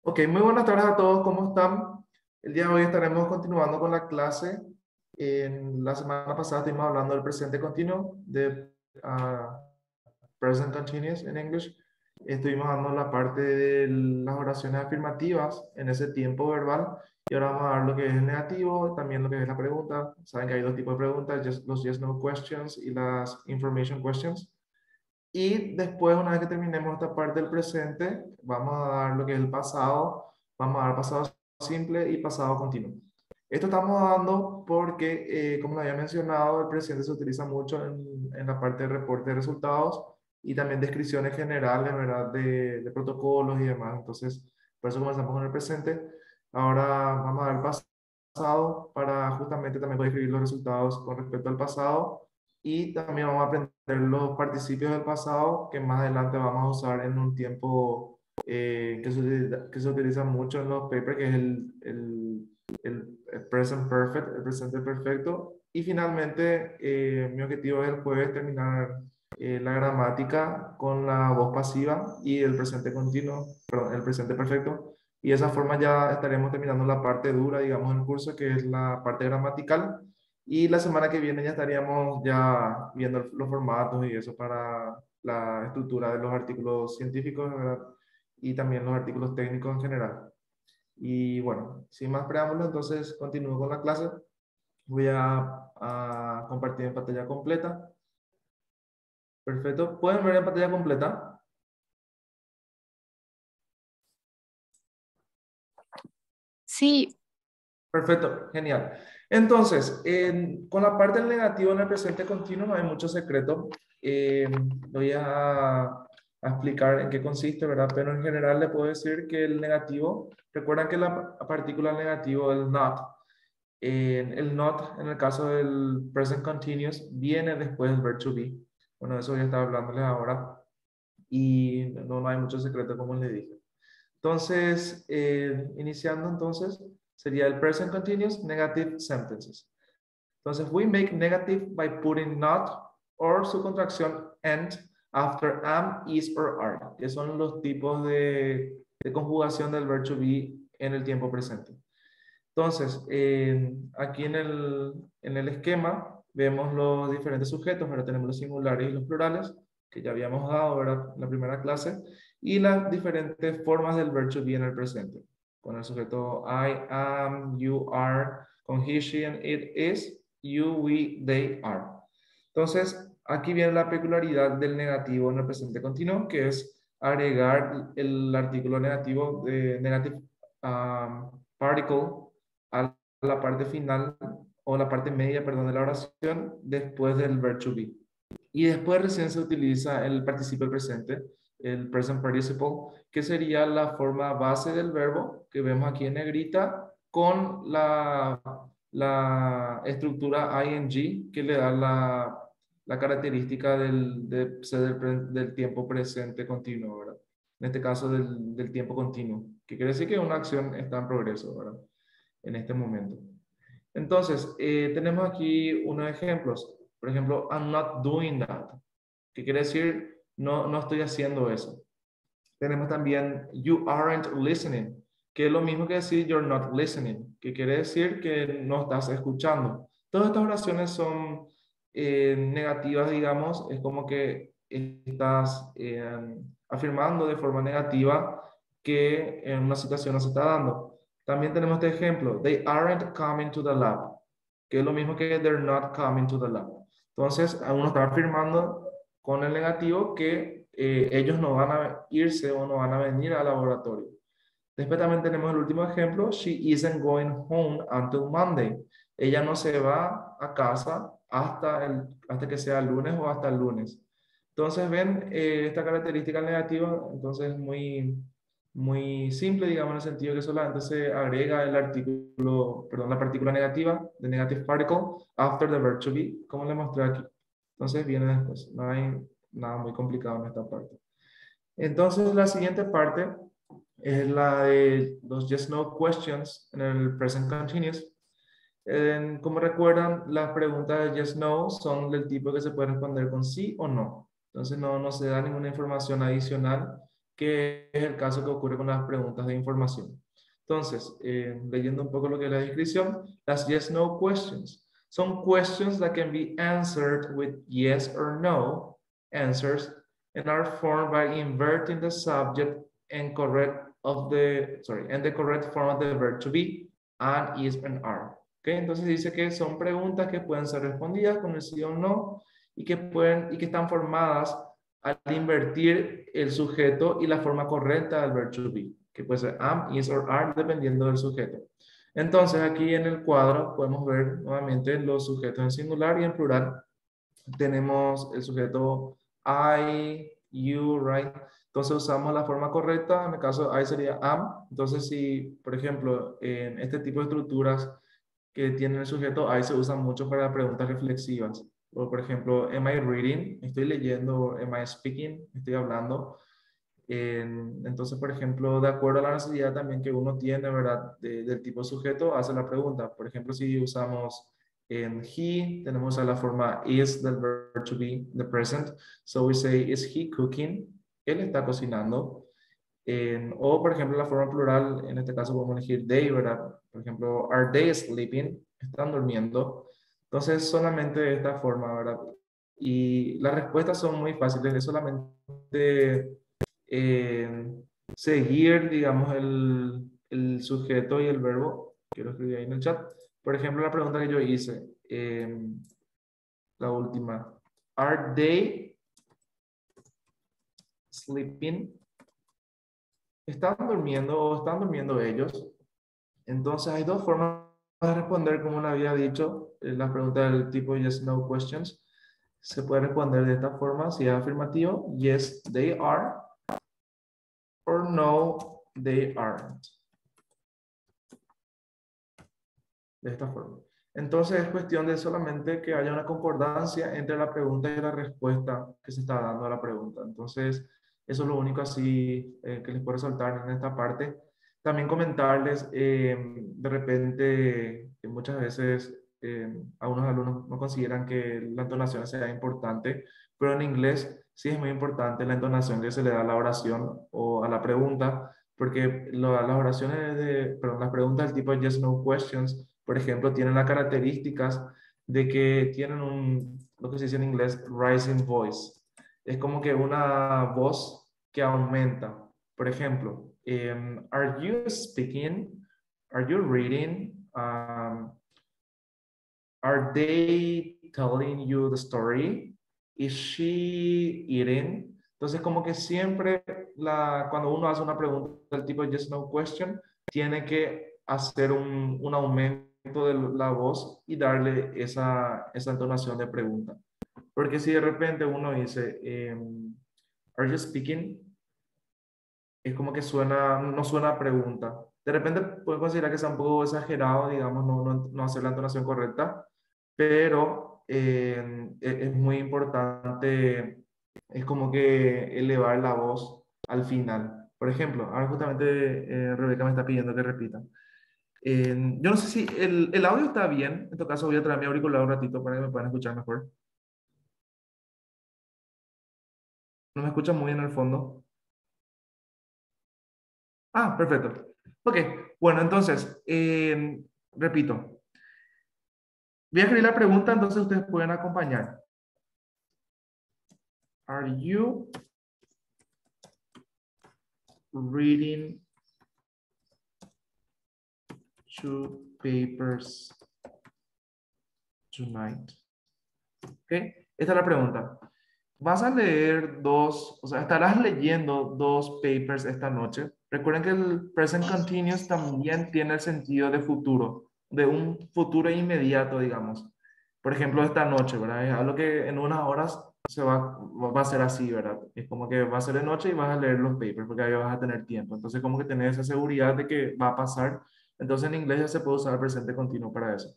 Ok, muy buenas tardes a todos, ¿cómo están? El día de hoy estaremos continuando con la clase. En la semana pasada estuvimos hablando del presente continuo, de present continuous en English. Estuvimos dando la parte de las oraciones afirmativas en ese tiempo verbal y ahora vamos a dar lo que es el negativo, también lo que es la pregunta. Saben que hay dos tipos de preguntas, los yes no questions y las information questions. Y después, una vez que terminemos esta parte del presente, vamos a dar lo que es el pasado, vamos a dar pasado simple y pasado continuo. Esto estamos dando porque, como lo había mencionado, el presente se utiliza mucho en la parte de reporte de resultados y también descripciones generales, ¿verdad? De protocolos y demás. Entonces, por eso comenzamos con el presente. Ahora vamos a dar el pasado para justamente también poder escribir los resultados con respecto al pasado y también vamos a aprender los participios del pasado que más adelante vamos a usar en un tiempo que se utiliza mucho en los papers, que es el present perfect, el presente perfecto. Y finalmente, mi objetivo es el jueves terminar la gramática con la voz pasiva y el presente continuo, perdón, el presente perfecto. Y de esa forma ya estaremos terminando la parte dura, digamos, del curso, que es la parte gramatical. Y la semana que viene ya estaríamos ya viendo los formatos y eso para la estructura de los artículos científicos, ¿verdad? Y también los artículos técnicos en general. Y bueno, sin más preámbulos, entonces continúo con la clase. Voy a compartir en pantalla completa. Perfecto. ¿Pueden ver en pantalla completa? Sí, Perfecto, genial. Entonces, con la parte del negativo en el presente continuo no hay mucho secreto. Voy a explicar en qué consiste, ¿verdad? Pero en general le puedo decir que el negativo, recuerdan que la partícula negativo, el not, el not en el caso del present continuous viene después del verb to be. Bueno, eso ya estaba hablándoles ahora y no hay mucho secreto como les dije. Entonces, iniciando entonces, sería el present continuous negative sentences. Entonces, we make negative by putting not or su contracción and after am, is or are, que son los tipos de conjugación del verb to be en el tiempo presente. Entonces, aquí en el esquema vemos los diferentes sujetos. Ahora tenemos los singulares y los plurales, que ya habíamos dado, ¿verdad? En la primera clase, y las diferentes formas del verbo to be en el presente. Con el sujeto I am, you are, con he, she, and it is, you, we, they are. Entonces, aquí viene la peculiaridad del negativo en el presente continuo, que es agregar el artículo negativo de negative particle a la parte final o la parte media, perdón, de la oración después del verb to be. Y después recién se utiliza el participio presente, el present participle, que sería la forma base del verbo que vemos aquí en negrita con la estructura ing que le da la característica del tiempo presente continuo, ¿verdad? En este caso del tiempo continuo, que quiere decir que una acción está en progreso, ¿verdad? En este momento. Entonces, tenemos aquí unos ejemplos. Por ejemplo, I'm not doing that, que quiere decir no estoy haciendo eso. Tenemos también you aren't listening, que es lo mismo que decir you're not listening, que quiere decir que no estás escuchando. Todas estas oraciones son negativas, digamos, es como que estás afirmando de forma negativa que en una situación no se está dando. También tenemos este ejemplo, they aren't coming to the lab, que es lo mismo que they're not coming to the lab. Entonces, uno está afirmando con el negativo que ellos no van a irse o no van a venir al laboratorio. Después también tenemos el último ejemplo, she isn't going home until Monday. Ella no se va a casa hasta que sea el lunes o hasta el lunes. Entonces, ven esta característica negativa, entonces muy simple, digamos, en el sentido que solamente se agrega el artículo, perdón, la partícula negativa, the negative particle, after the verb to be, como le mostré aquí. Entonces viene después, no hay nada muy complicado en esta parte. Entonces la siguiente parte es la de los yes no questions en el present continuous. Como recuerdan, las preguntas de yes no son del tipo que se puede responder con sí o no. Entonces no se da ninguna información adicional que es el caso que ocurre con las preguntas de información. Entonces, leyendo un poco lo que es la descripción, las yes-no questions son questions that can be answered with yes or no answers and are formed by inverting the subject and the correct form of the verb to be, and, is, and are. ¿Okay? Entonces dice que son preguntas que pueden ser respondidas con el sí o no y que están formadas al invertir el sujeto y la forma correcta del verb to be, que puede ser am, is or are, dependiendo del sujeto. Entonces, aquí en el cuadro podemos ver nuevamente los sujetos en singular y en plural. Tenemos el sujeto I, you, right. Entonces usamos la forma correcta. En el caso I sería am. Entonces, si, por ejemplo, en este tipo de estructuras que tienen el sujeto I se usan mucho para preguntas reflexivas. O, por ejemplo, am I reading? Estoy leyendo. Am I speaking? Estoy hablando. Entonces, por ejemplo, de acuerdo a la necesidad también que uno tiene, ¿verdad? Del tipo sujeto, hace la pregunta. Por ejemplo, si usamos en he, tenemos a la forma is del verb to be, the present. So we say, is he cooking? Él está cocinando. O, por ejemplo, la forma plural, en este caso podemos elegir they, ¿verdad? Por ejemplo, are they sleeping? Están durmiendo. Entonces, solamente de esta forma, ¿verdad? Y las respuestas son muy fáciles, es solamente seguir, digamos, el sujeto y el verbo. Quiero escribir ahí en el chat. Por ejemplo, la pregunta que yo hice, la última. Are they sleeping? ¿Están durmiendo o están durmiendo ellos? Entonces, hay dos formas de responder, como le había dicho, la pregunta del tipo yes, no questions. Se puede responder de esta forma, si es afirmativo, yes, they are, or no, they aren't. De esta forma. Entonces, es cuestión de solamente que haya una concordancia entre la pregunta y la respuesta que se está dando a la pregunta. Entonces, eso es lo único así que les puedo resaltar en esta parte. También comentarles, de repente, que muchas veces algunos alumnos no consideran que la entonación sea importante, pero en inglés sí es muy importante la entonación que se le da a la oración o a la pregunta, porque las oraciones perdón, las preguntas del tipo yes, no questions, por ejemplo, tienen las características de que tienen lo que se dice en inglés, rising voice. Es como que una voz que aumenta. Por ejemplo, are you speaking? Are you reading? Are they telling you the story? Is she eating? Entonces, como que siempre cuando uno hace una pregunta del tipo yes, no question, tiene que hacer un aumento de la voz y darle esa entonación de pregunta. Porque si de repente uno dice, are you speaking? Es como que no suena a pregunta. De repente puede considerar que sea un poco exagerado, digamos, no hacer la entonación correcta, pero es muy importante, es como que elevar la voz al final. Por ejemplo, ahora justamente Rebeca me está pidiendo que repita. Yo no sé si el audio está bien, en todo caso voy a traer mi auricular un ratito para que me puedan escuchar mejor. ¿No me escuchan muy bien en el fondo? Ah, perfecto. Ok, bueno, entonces, repito. Voy a escribir la pregunta, entonces ustedes pueden acompañar. Are you reading two papers tonight? Ok, esta es la pregunta. ¿Vas a leer estarás leyendo dos papers esta noche? Recuerden que el present continuous también tiene el sentido de futuro, de un futuro inmediato, digamos. Por ejemplo, esta noche, ¿verdad? Es algo que en unas horas va a ser así, ¿verdad? Es como que va a ser de noche y vas a leer los papers porque ahí vas a tener tiempo. Entonces, como que tenés esa seguridad de que va a pasar. Entonces, en inglés ya se puede usar el presente continuo para eso.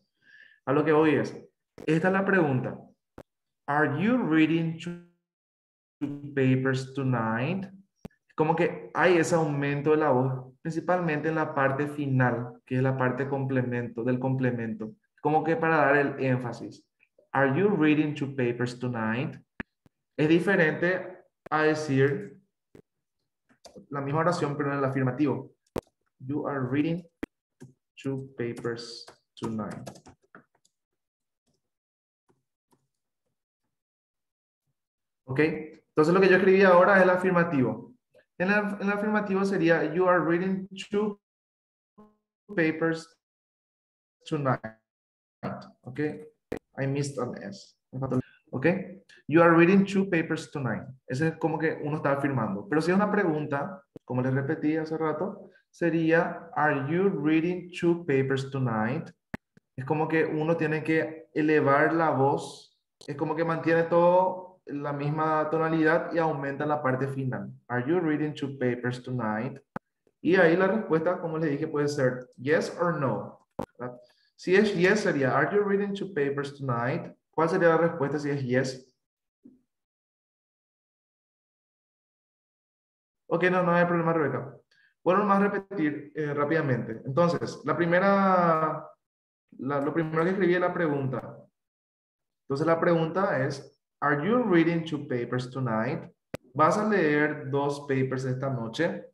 A lo que voy esta es la pregunta. Are you reading papers tonight? Como que hay ese aumento de la voz, principalmente en la parte final, que es la parte del complemento, como que para dar el énfasis. Are you reading two papers tonight? Es diferente a decir, la misma oración, pero en el afirmativo. You are reading 2 papers tonight. ¿Ok? Entonces lo que yo escribí ahora es el afirmativo. En el afirmativo sería, you are reading 2 papers tonight. ¿Ok? I missed an S. ¿Ok? You are reading 2 papers tonight. Ese es como que uno está afirmando. Pero si es una pregunta, como les repetí hace rato, sería, are you reading 2 papers tonight? Es como que uno tiene que elevar la voz. Es como que mantiene todo la misma tonalidad y aumenta la parte final. Are you reading 2 papers tonight? Y ahí la respuesta, como les dije, puede ser yes or no. ¿Verdad? Si es yes, sería, are you reading 2 papers tonight? ¿Cuál sería la respuesta si es yes? Ok, no, no hay problema, Rebeca. Bueno, más repetir rápidamente. Entonces, lo primero que escribí es la pregunta. Entonces, la pregunta es, are you reading 2 papers tonight? ¿Vas a leer 2 papers esta noche?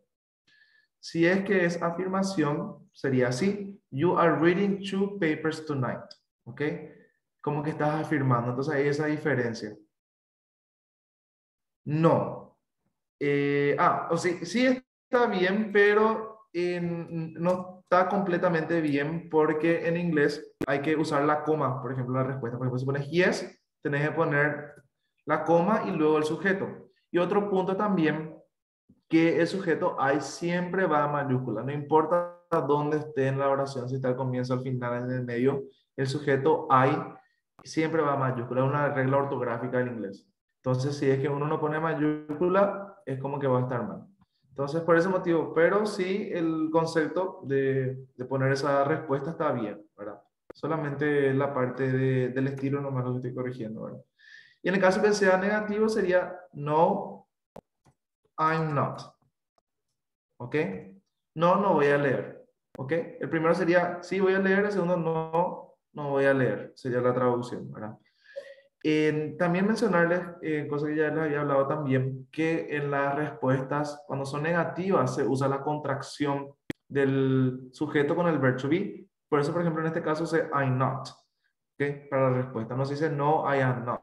Si es que es afirmación, sería así. You are reading 2 papers tonight. ¿Ok? Como que estás afirmando. Entonces, hay esa diferencia. No. O sí, sí está bien, pero no está completamente bien porque en inglés hay que usar la coma, por ejemplo, la respuesta. Por ejemplo, si pones yes, tenés que poner la coma y luego el sujeto. Y otro punto también, que el sujeto I siempre va a mayúscula. No importa dónde esté en la oración, si está al comienzo, al final, en el medio, el sujeto I siempre va a mayúscula. Es una regla ortográfica del inglés. Entonces, si es que uno no pone mayúscula, es como que va a estar mal. Entonces, por ese motivo, pero sí el concepto de poner esa respuesta está bien, ¿verdad? Solamente la parte del estilo nomás lo estoy corrigiendo, ¿verdad? Y en el caso que sea negativo sería no, I'm not. ¿Ok? No, no voy a leer. ¿Ok? El primero sería sí voy a leer, el segundo no, no voy a leer. Sería la traducción, ¿verdad? También mencionarles, cosa que ya les había hablado también, que en las respuestas, cuando son negativas, se usa la contracción del sujeto con el verbo to be. Por eso, por ejemplo, en este caso se I'm not, ¿ok? Para la respuesta. No se dice no, I am not.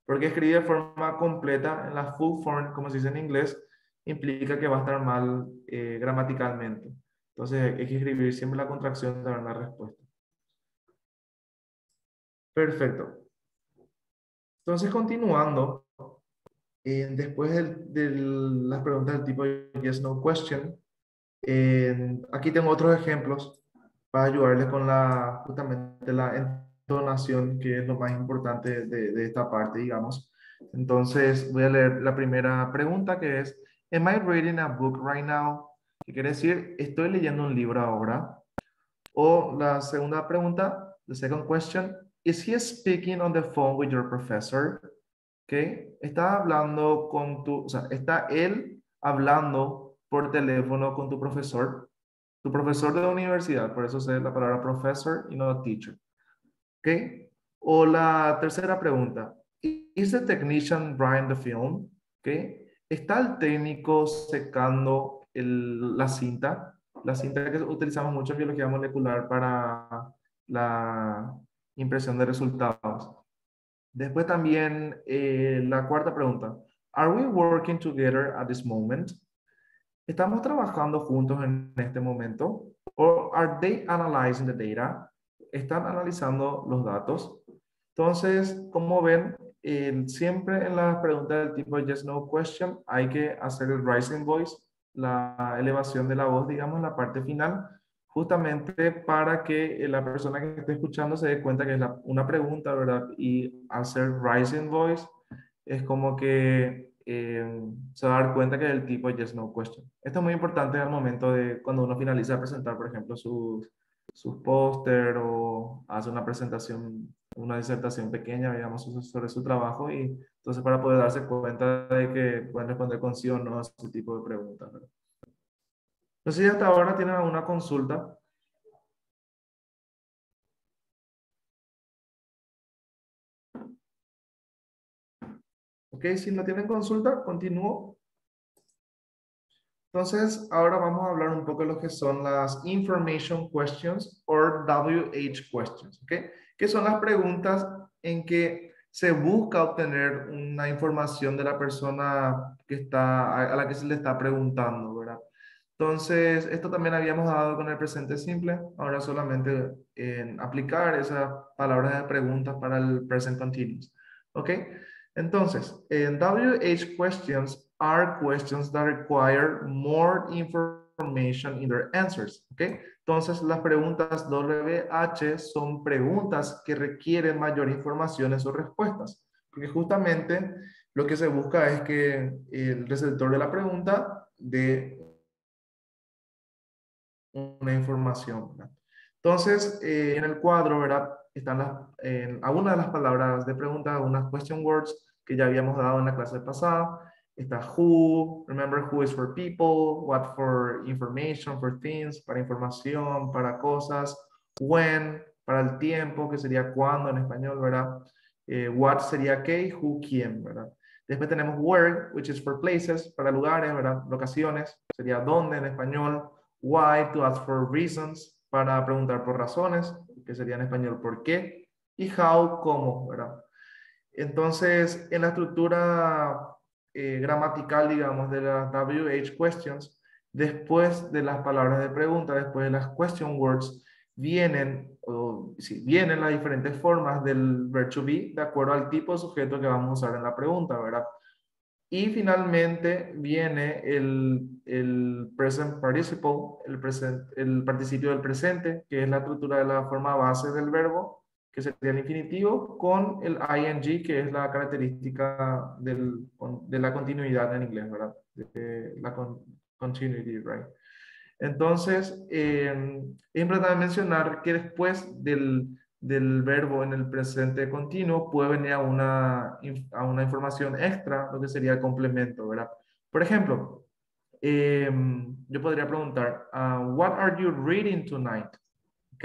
Porque escribir de forma completa en la full form, como se dice en inglés, implica que va a estar mal gramaticalmente. Entonces, hay que escribir siempre la contracción de la respuesta. Perfecto. Entonces, continuando, después de las preguntas del tipo yes, no question, aquí tengo otros ejemplos para ayudarles con justamente la entonación, que es lo más importante de esta parte, digamos. Entonces, voy a leer la primera pregunta, que es, Am I reading a book right now? ¿Qué quiere decir? ¿Estoy leyendo un libro ahora? O la segunda pregunta, the second question, Is he speaking on the phone with your professor? ¿Ok? Está hablando o sea, está él hablando por teléfono con tu profesor de la universidad, por eso sé la palabra professor y no teacher. ¿Ok? O la tercera pregunta, ¿Is the technician drying the film? ¿Ok? ¿Está el técnico secando la cinta que utilizamos mucho en biología molecular para la impresión de resultados? Después también la cuarta pregunta. Are we working together at this moment? ¿Estamos trabajando juntos en este momento? Or are they analyzing the data? ¿Están analizando los datos? Entonces, como ven, siempre en las preguntas del tipo yes, no question, hay que hacer el rising voice, la elevación de la voz, digamos, en la parte final, justamente para que la persona que esté escuchando se dé cuenta que es una pregunta, ¿verdad? Y hacer rising voice es como que se va a dar cuenta que es el tipo yes, no question. Esto es muy importante al momento de cuando uno finaliza de presentar, por ejemplo, sus póster o hace una presentación, una disertación pequeña, digamos, sobre su trabajo y entonces para poder darse cuenta de que pueden responder con sí o no a ese tipo de preguntas, ¿verdad? No sé si hasta ahora tienen alguna consulta. Ok, si no tienen consulta, continúo. Entonces, ahora vamos a hablar un poco de lo que son las Information Questions o WH Questions, ¿ok? Que son las preguntas en que se busca obtener una información de la persona que está, a la que se le está preguntando, ¿verdad? Entonces, esto también habíamos dado con el presente simple, ahora solamente en aplicar esas palabras de preguntas para el present continuous, ¿ok? Entonces, en WH questions are questions that require more information in their answers, ¿ok? Entonces, las preguntas WH son preguntas que requieren mayor información en sus respuestas, porque justamente lo que se busca es que el receptor de la pregunta dé una información, ¿verdad? Entonces, en el cuadro, ¿verdad? Están algunas de las palabras de pregunta, algunas question words que ya habíamos dado en la clase pasada. Está who, remember who is for people, what for information, for things, para información, para cosas, when, para el tiempo, que sería cuándo en español, ¿verdad? What sería qué, who, quién, ¿verdad? Después tenemos where, which is for places, para lugares, ¿verdad? Locaciones, sería dónde en español. Why, to ask for reasons, para preguntar por razones, que sería en español por qué, y how, cómo, ¿verdad? Entonces, en la estructura gramatical, digamos, de las WH questions, después de las palabras de pregunta, después de las question words, vienen las diferentes formas del verb to be de acuerdo al tipo de sujeto que vamos a usar en la pregunta, ¿verdad? Y finalmente viene el present participle, el participio del presente, que es la estructura de la forma base del verbo, que sería el infinitivo, con el ing, que es la característica de la continuidad en inglés, ¿verdad? De la continuity, right? Entonces, es importante mencionar que después del verbo en el presente continuo puede venir a una información extra, lo que sería el complemento, ¿verdad? Por ejemplo, yo podría preguntar, what are you reading tonight? ¿Ok?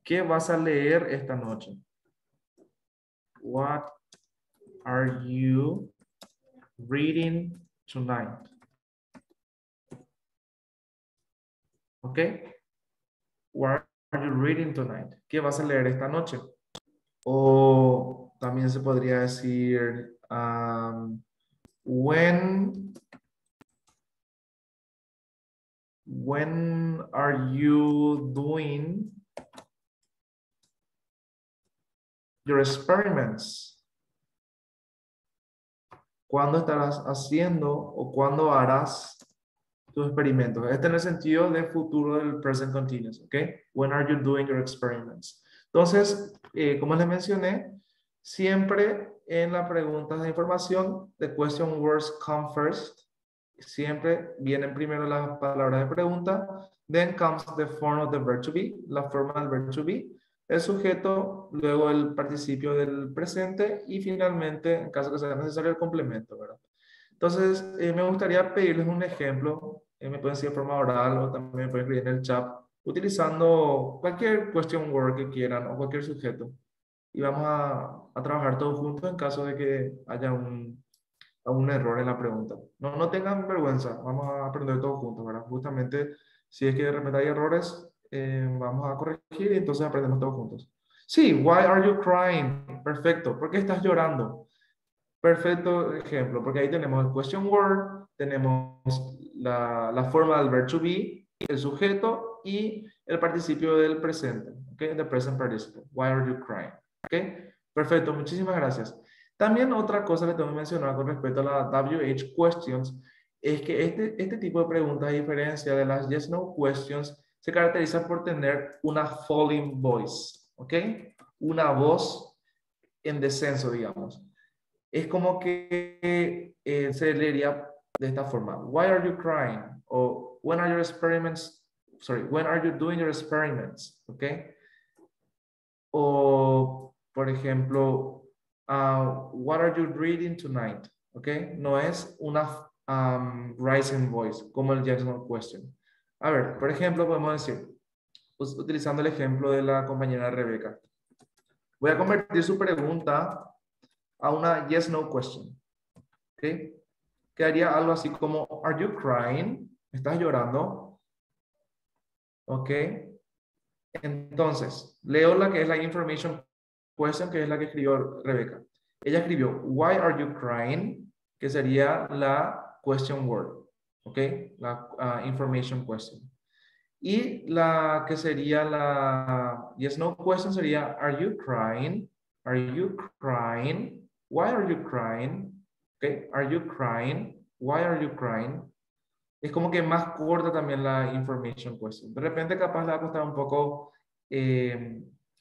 ¿Qué vas a leer esta noche? What are you reading tonight? ¿Ok? What are you reading tonight? ¿Qué vas a leer esta noche? O también se podría decir, when are you doing your experiments? ¿Cuándo estarás haciendo o cuándo harás tus experimentos? Este en el sentido de futuro del present continuous, ¿ok? When are you doing your experiments? Entonces, como les mencioné, siempre en las preguntas de información, the question words come first. Siempre vienen primero las palabras de pregunta, then comes the form of the verb to be, la forma del verb to be, el sujeto, luego el participio del presente y finalmente, en caso que sea necesario, el complemento, ¿verdad? Entonces, me gustaría pedirles un ejemplo, me pueden decir de forma oral o también me pueden escribir en el chat, utilizando cualquier question word que quieran o cualquier sujeto. Y vamos a trabajar todos juntos en caso de que haya un error en la pregunta. No, no tengan vergüenza, vamos a aprender todos juntos, ¿verdad? Justamente, si es que de repente hay errores, vamos a corregir y entonces aprendemos todos juntos. Sí, why are you crying? Perfecto, ¿por qué estás llorando? Perfecto ejemplo, porque ahí tenemos el question word, tenemos la forma del verb to be, el sujeto y el participio del presente, ¿ok? The present participle. Why are you crying? ¿Ok? Perfecto, muchísimas gracias. También otra cosa que tengo que mencionar con respecto a las WH questions es que este tipo de preguntas, a diferencia de las yes-no questions, se caracteriza por tener una falling voice, ¿ok? Una voz en descenso, digamos. Es como que se leería de esta forma. Why are you crying? O when are your experiments, sorry, when are you doing your experiments? ¿Ok? O, por ejemplo, what are you reading tonight? ¿Ok? No es una rising voice, como el yes no question. A ver, por ejemplo, podemos decir, utilizando el ejemplo de la compañera Rebeca. Voy a convertir su pregunta a una yes no question. ¿Ok? Quedaría algo así como, are you crying? ¿Estás llorando? Ok. Entonces, leo la que es la information question, que es la que escribió Rebeca. Ella escribió, why are you crying? Que sería la question word. Ok. La information question. Y la que sería la yes no question sería are you crying? Are you crying? Why are you crying? Okay, are you crying? Why are you crying? Es como que más corta también la information question. De repente capaz le va a costar un poco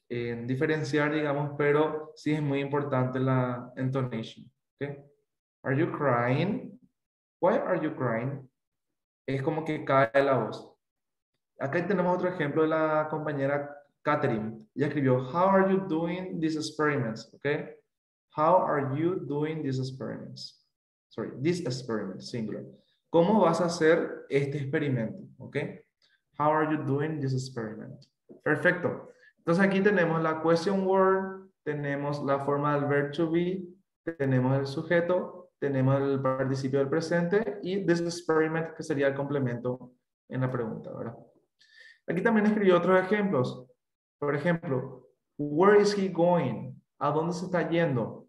diferenciar, digamos, pero sí es muy importante la intonation. Okay? Are you crying? Why are you crying? Es como que cae la voz. Acá tenemos otro ejemplo de la compañera Catherine. Ella escribió, how are you doing these experiments? Okay. How are you doing these experiments? Sorry, this experiment, singular. ¿Cómo vas a hacer este experimento? Okay. How are you doing this experiment? Perfecto. Entonces aquí tenemos la question word, tenemos la forma del verb to be, tenemos el sujeto, tenemos el participio del presente y this experiment que sería el complemento en la pregunta, ¿verdad? Aquí también escribió otros ejemplos. Por ejemplo, where is he going? ¿A dónde se está yendo?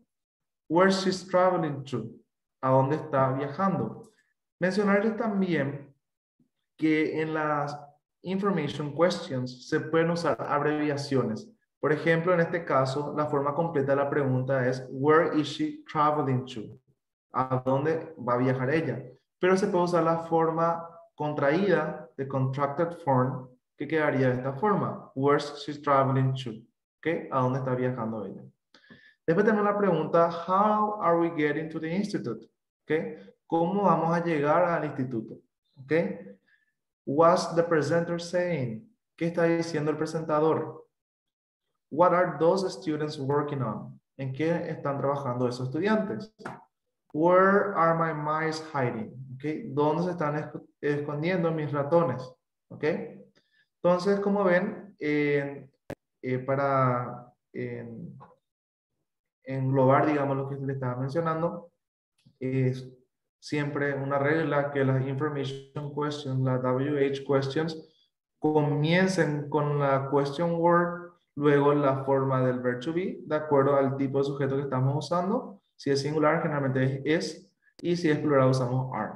Where she's traveling to? ¿A dónde está viajando? Mencionarles también que en las information questions se pueden usar abreviaciones. Por ejemplo, en este caso, la forma completa de la pregunta es where is she traveling to? ¿A dónde va a viajar ella? Pero se puede usar la forma contraída de contracted form, que quedaría de esta forma. Where's she traveling to? ¿Okay? ¿A dónde está viajando ella? Después tenemos la pregunta, how are we getting to the institute? ¿Okay? ¿Cómo vamos a llegar al instituto? ¿Okay? What's the presenter saying? ¿Qué está diciendo el presentador? What are those students working on? ¿En qué están trabajando esos estudiantes? Where are my mice hiding? ¿Okay? ¿Dónde se están escondiendo mis ratones? ¿Ok? Entonces, como ven, para englobar, digamos, lo que le estaba mencionando, es siempre una regla que las information questions, las WH questions, comiencen con la question word, luego la forma del verb to be, de acuerdo al tipo de sujeto que estamos usando. Si es singular, generalmente es, y si es plural, usamos are.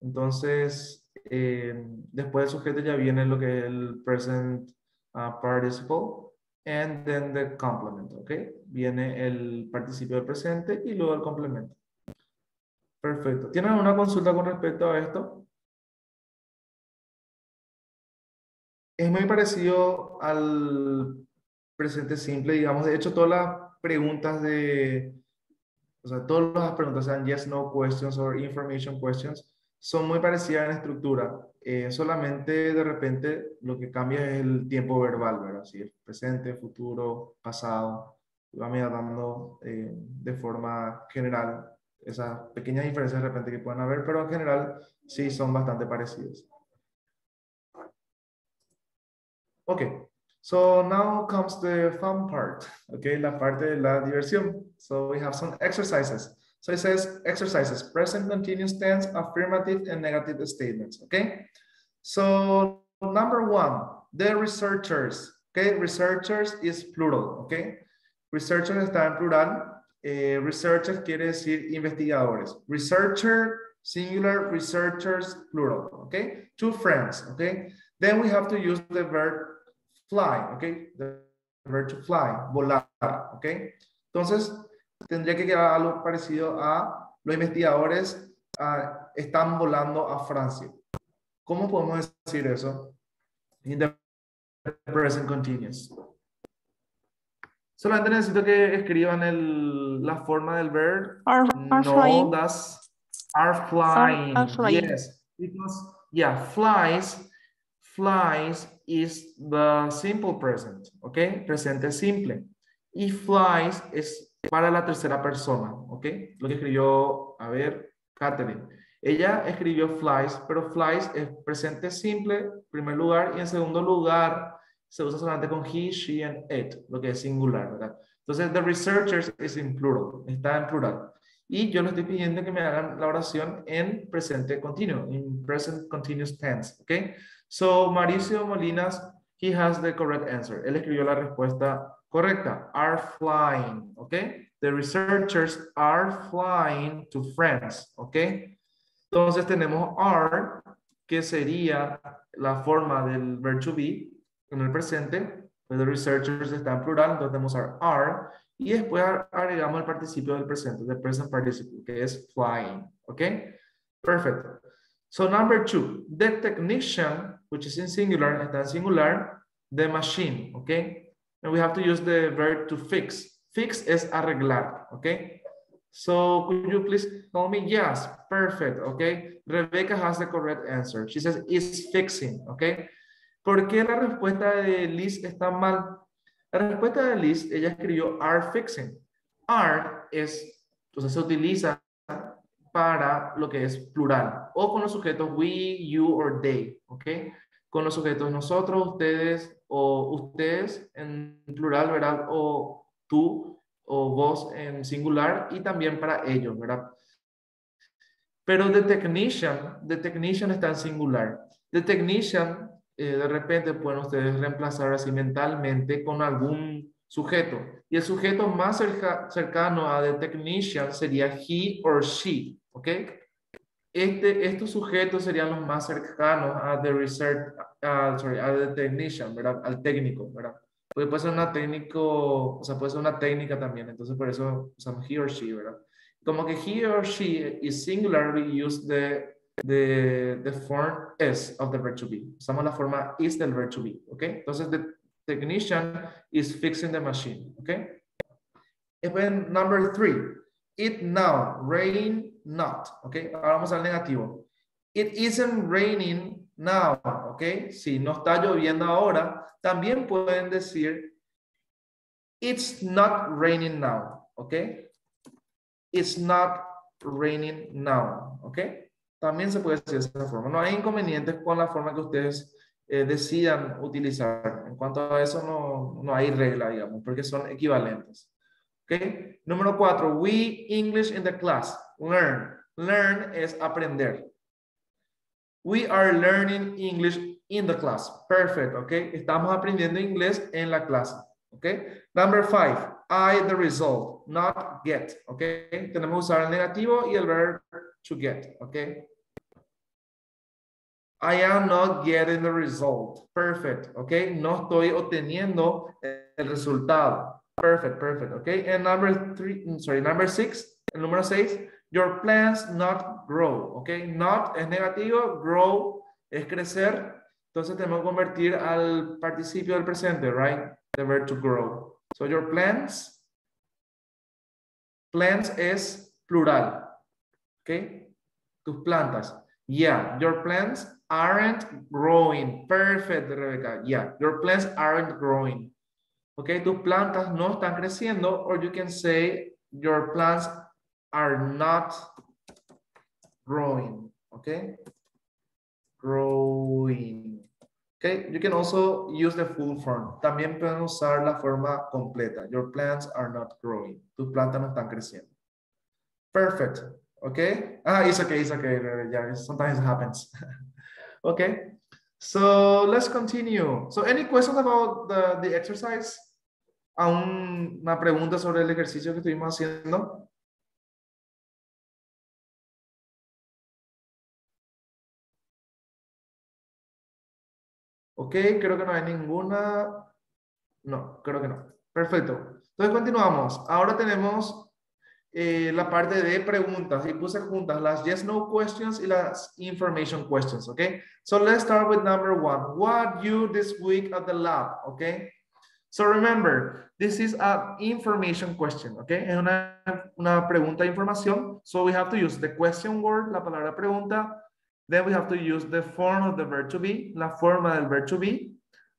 Entonces, después del sujeto ya viene lo que es el present participle, and then the complement, ¿ok? Viene el participio del presente y luego el complemento. Perfecto. ¿Tienen alguna consulta con respecto a esto? Es muy parecido al presente simple, digamos. De hecho, todas las preguntas o sea, todas las preguntas, sean yes, no questions o information questions, son muy parecidas en estructura. Solamente de repente lo que cambia es el tiempo verbal, ¿verdad? Si es presente, futuro, pasado. Vamos dando de forma general esas pequeñas diferencias de repente que pueden haber, pero en general sí son bastante parecidas. Okay, so now comes the fun part. Okay, la parte de la diversión. So we have some exercises. So it says exercises, present continuous tense, affirmative and negative statements. Okay, so number one, the researchers. Okay, researchers is plural. Okay, researchers está en plural. Researchers quiere decir investigadores. Researcher, singular, researchers, plural. Okay, two friends. Okay, then we have to use the verb fly, ¿ok? The verb to fly, volar, ¿ok? Entonces, tendría que quedar algo parecido a los investigadores están volando a Francia. ¿Cómo podemos decir eso? In the present continuous. Solamente necesito que escriban la forma del verb. Are flying. That's are flying. Are flying. Yes, because, yeah, flies is the simple present, ¿ok? Presente simple. Y flies es para la tercera persona, ¿ok? Lo que escribió, a ver, Catherine. Ella escribió flies, pero flies es presente simple, en primer lugar, y en segundo lugar se usa solamente con he, she, and it, lo que es singular, ¿verdad? Entonces, the researchers es en plural, está en plural. Y yo le estoy pidiendo que me hagan la oración en presente continuo, en present continuous tense, ¿ok? So, Mauricio Molinas, he has the correct answer. Él escribió la respuesta correcta. Are flying, ¿ok? The researchers are flying to France, ¿ok? Entonces tenemos are, que sería la forma del verb to be en el presente. The researchers está en plural, entonces tenemos are. Y después agregamos el participio del presente, the present participle, que es flying. ¿Ok? Perfect. So number 2, the technician, which is in singular, está en singular, the machine. ¿Ok? And we have to use the verb to fix. Fix es arreglar. ¿Ok? So could you please tell me? Yes, perfect. Okay. Rebecca has the correct answer. She says is fixing. Okay. ¿Por qué la respuesta de Liz está mal? La respuesta de Liz, ella escribió are fixing. Are es, entonces se utiliza para lo que es plural o con los sujetos we, you or they. ¿Ok? Con los sujetos nosotros, ustedes o ustedes en plural, ¿verdad? O tú o vos en singular y también para ellos, ¿verdad? Pero the technician está en singular. The technician, de repente pueden ustedes reemplazar así mentalmente con algún sujeto. Y el sujeto más cercano a the technician sería he or she, ¿ok? Estos sujetos serían los más cercanos a the research, a the technician, ¿verdad? Al técnico, ¿verdad? Porque puede ser una técnico, o sea, puede ser una técnica también, entonces por eso usamos he or she, ¿verdad? Como que he or she is singular, we use the form is of the verb to be. Usamos la forma is del verb to be, ¿ok? Entonces, the technician is fixing the machine, ¿ok? And then number 3, it now, rain not, ¿ok? Ahora vamos al negativo. It isn't raining now, ¿ok? Si no está lloviendo ahora, también pueden decir it's not raining now, ¿ok? It's not raining now, ¿ok? También se puede decir de esa forma. No hay inconvenientes con la forma que ustedes decidan utilizar. En cuanto a eso, no hay regla, digamos, porque son equivalentes. ¿Ok? Número 4, we English in the class. Learn. Learn es aprender. We are learning English in the class. Perfect, ¿ok? Estamos aprendiendo inglés en la clase. ¿Ok? Number 5, I the result, not get. ¿Ok? Tenemos que usar el negativo y el verb to get. ¿Ok? I am not getting the result. Perfect, ¿ok? No estoy obteniendo el resultado. Perfect, perfect, ¿ok? And number 6, el número 6, your plants not grow, ¿ok? Not es negativo, grow es crecer. Entonces tenemos que convertir al participio del presente, right? The verb to grow. So your plants es plural, ¿ok? Tus plantas. Yeah, your plants aren't growing. Perfect, Rebecca. Yeah, your plants aren't growing. Okay, tus plantas no están creciendo, or you can say your plants are not growing. Okay, growing. Okay, you can also use the full form. También pueden usar la forma completa. Your plants are not growing. Tus plantas no están creciendo. Perfect. Okay. It's okay. Yeah, sometimes it happens. Okay. So let's continue. So any questions about the exercise? Una pregunta sobre el ejercicio que estuvimos haciendo. Ok, creo que no hay ninguna. No, creo que no. Perfecto. Entonces continuamos. Ahora tenemos la parte de preguntas y puse juntas las yes no questions y las information questions, okay? So let's start with number 1. What you this week at the lab, okay? So remember, this is an information question, okay? Es una pregunta de información. So we have to use the question word, la palabra pregunta. Then we have to use the form of the verb to be, la forma del verb to be.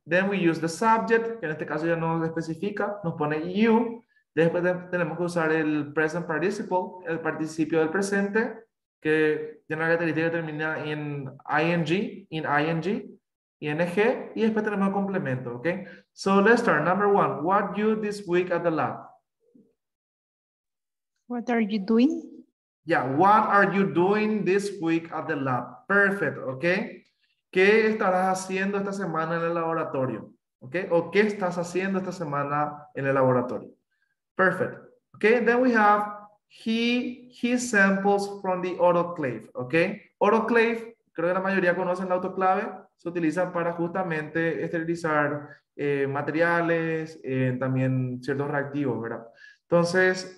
Then we use the subject, que en este caso ya no especifica, nos pone you. Después tenemos que usar el present participle, el participio del presente, que tiene una característica que termina en ing, ing, y después tenemos el complemento, ¿ok? So let's start. Number 1, what you this week at the lab? What are you doing? Yeah, what are you doing this week at the lab? Perfect, okay. ¿Qué estarás haciendo esta semana en el laboratorio? Okay, o ¿qué estás haciendo esta semana en el laboratorio? Perfect. Okay, then we have he samples from the autoclave. Okay, autoclave, creo que la mayoría conocen la autoclave, se utiliza para justamente esterilizar materiales, también ciertos reactivos, ¿verdad? Entonces,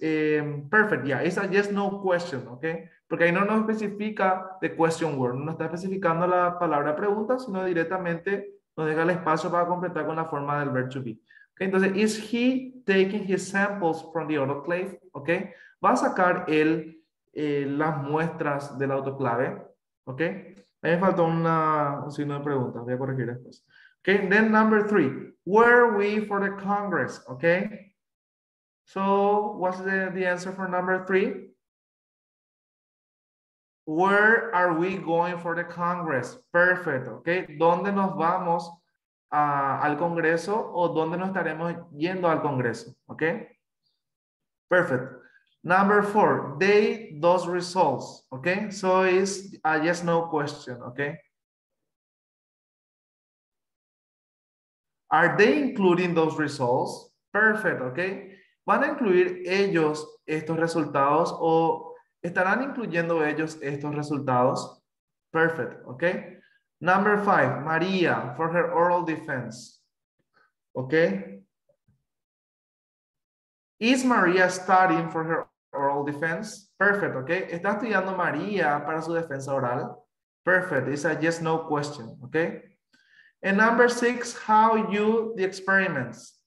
perfect, yeah, it's a yes, no question, ¿ok? Porque ahí no nos especifica the question word, no nos está especificando la palabra pregunta, sino directamente nos deja el espacio para completar con la forma del verb to be. Okay, entonces, is he taking his samples from the autoclave? ¿Ok? Va a sacar él las muestras del autoclave, ¿ok? A mí me faltó un signo de pregunta, voy a corregir después. Okay, then number 3, where are we for the Congress? Okay, so what's the answer for number 3? Where are we going for the Congress? Perfect, okay. ¿Dónde nos vamos al Congreso o dónde nos estaremos yendo al Congreso? Okay, perfect. Number 4, they, those results, okay. So it's a yes, no question, okay. Are they including those results? Perfect, okay. ¿Van a incluir ellos estos resultados o estarán incluyendo ellos estos resultados? Perfect, okay. Number 5, Maria for her oral defense. Okay. Is Maria studying for her oral defense? Perfect, okay. ¿Está estudiando María para su defensa oral? Perfect, it's a yes, no question, okay. And number 6, how you the experiments.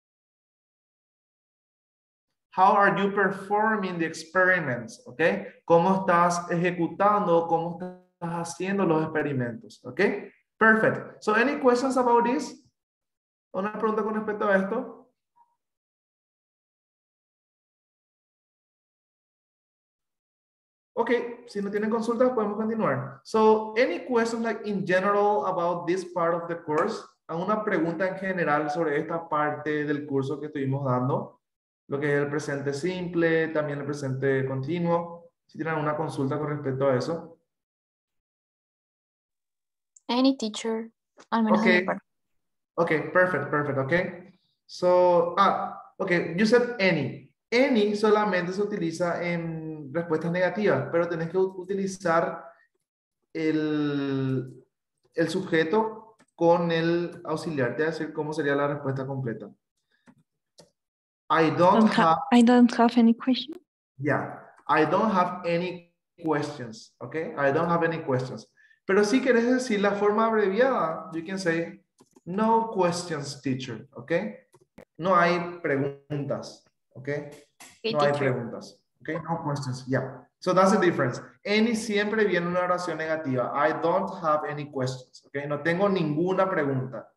How are you performing the experiments? Okay. ¿Cómo estás ejecutando? ¿Cómo estás haciendo los experimentos? Okay. Perfect. So any questions about this? ¿Una pregunta con respecto a esto? Okay, si no tienen consultas podemos continuar. So any questions like in general about this part of the course? ¿Alguna pregunta en general sobre esta parte del curso que estuvimos dando? Lo que es el presente simple, también el presente continuo. Si tienen alguna consulta con respecto a eso. Any teacher. Al menos de mi Okay. parte. Okay, perfect, okay. So, okay, you said any. Any solamente se utiliza en respuestas negativas, pero tenés que utilizar el sujeto con el auxiliar, te va a decir cómo sería la respuesta completa. I don't have any question. Yeah, I don't have any questions, okay? I don't have any questions. Pero si quieres decir la forma abreviada, you can say, no questions, teacher, okay? No hay preguntas, okay? Okay, No hay teacher. preguntas, okay? No questions, yeah. So that's the difference. Any siempre viene una oración negativa. I don't have any questions, okay? No tengo ninguna pregunta.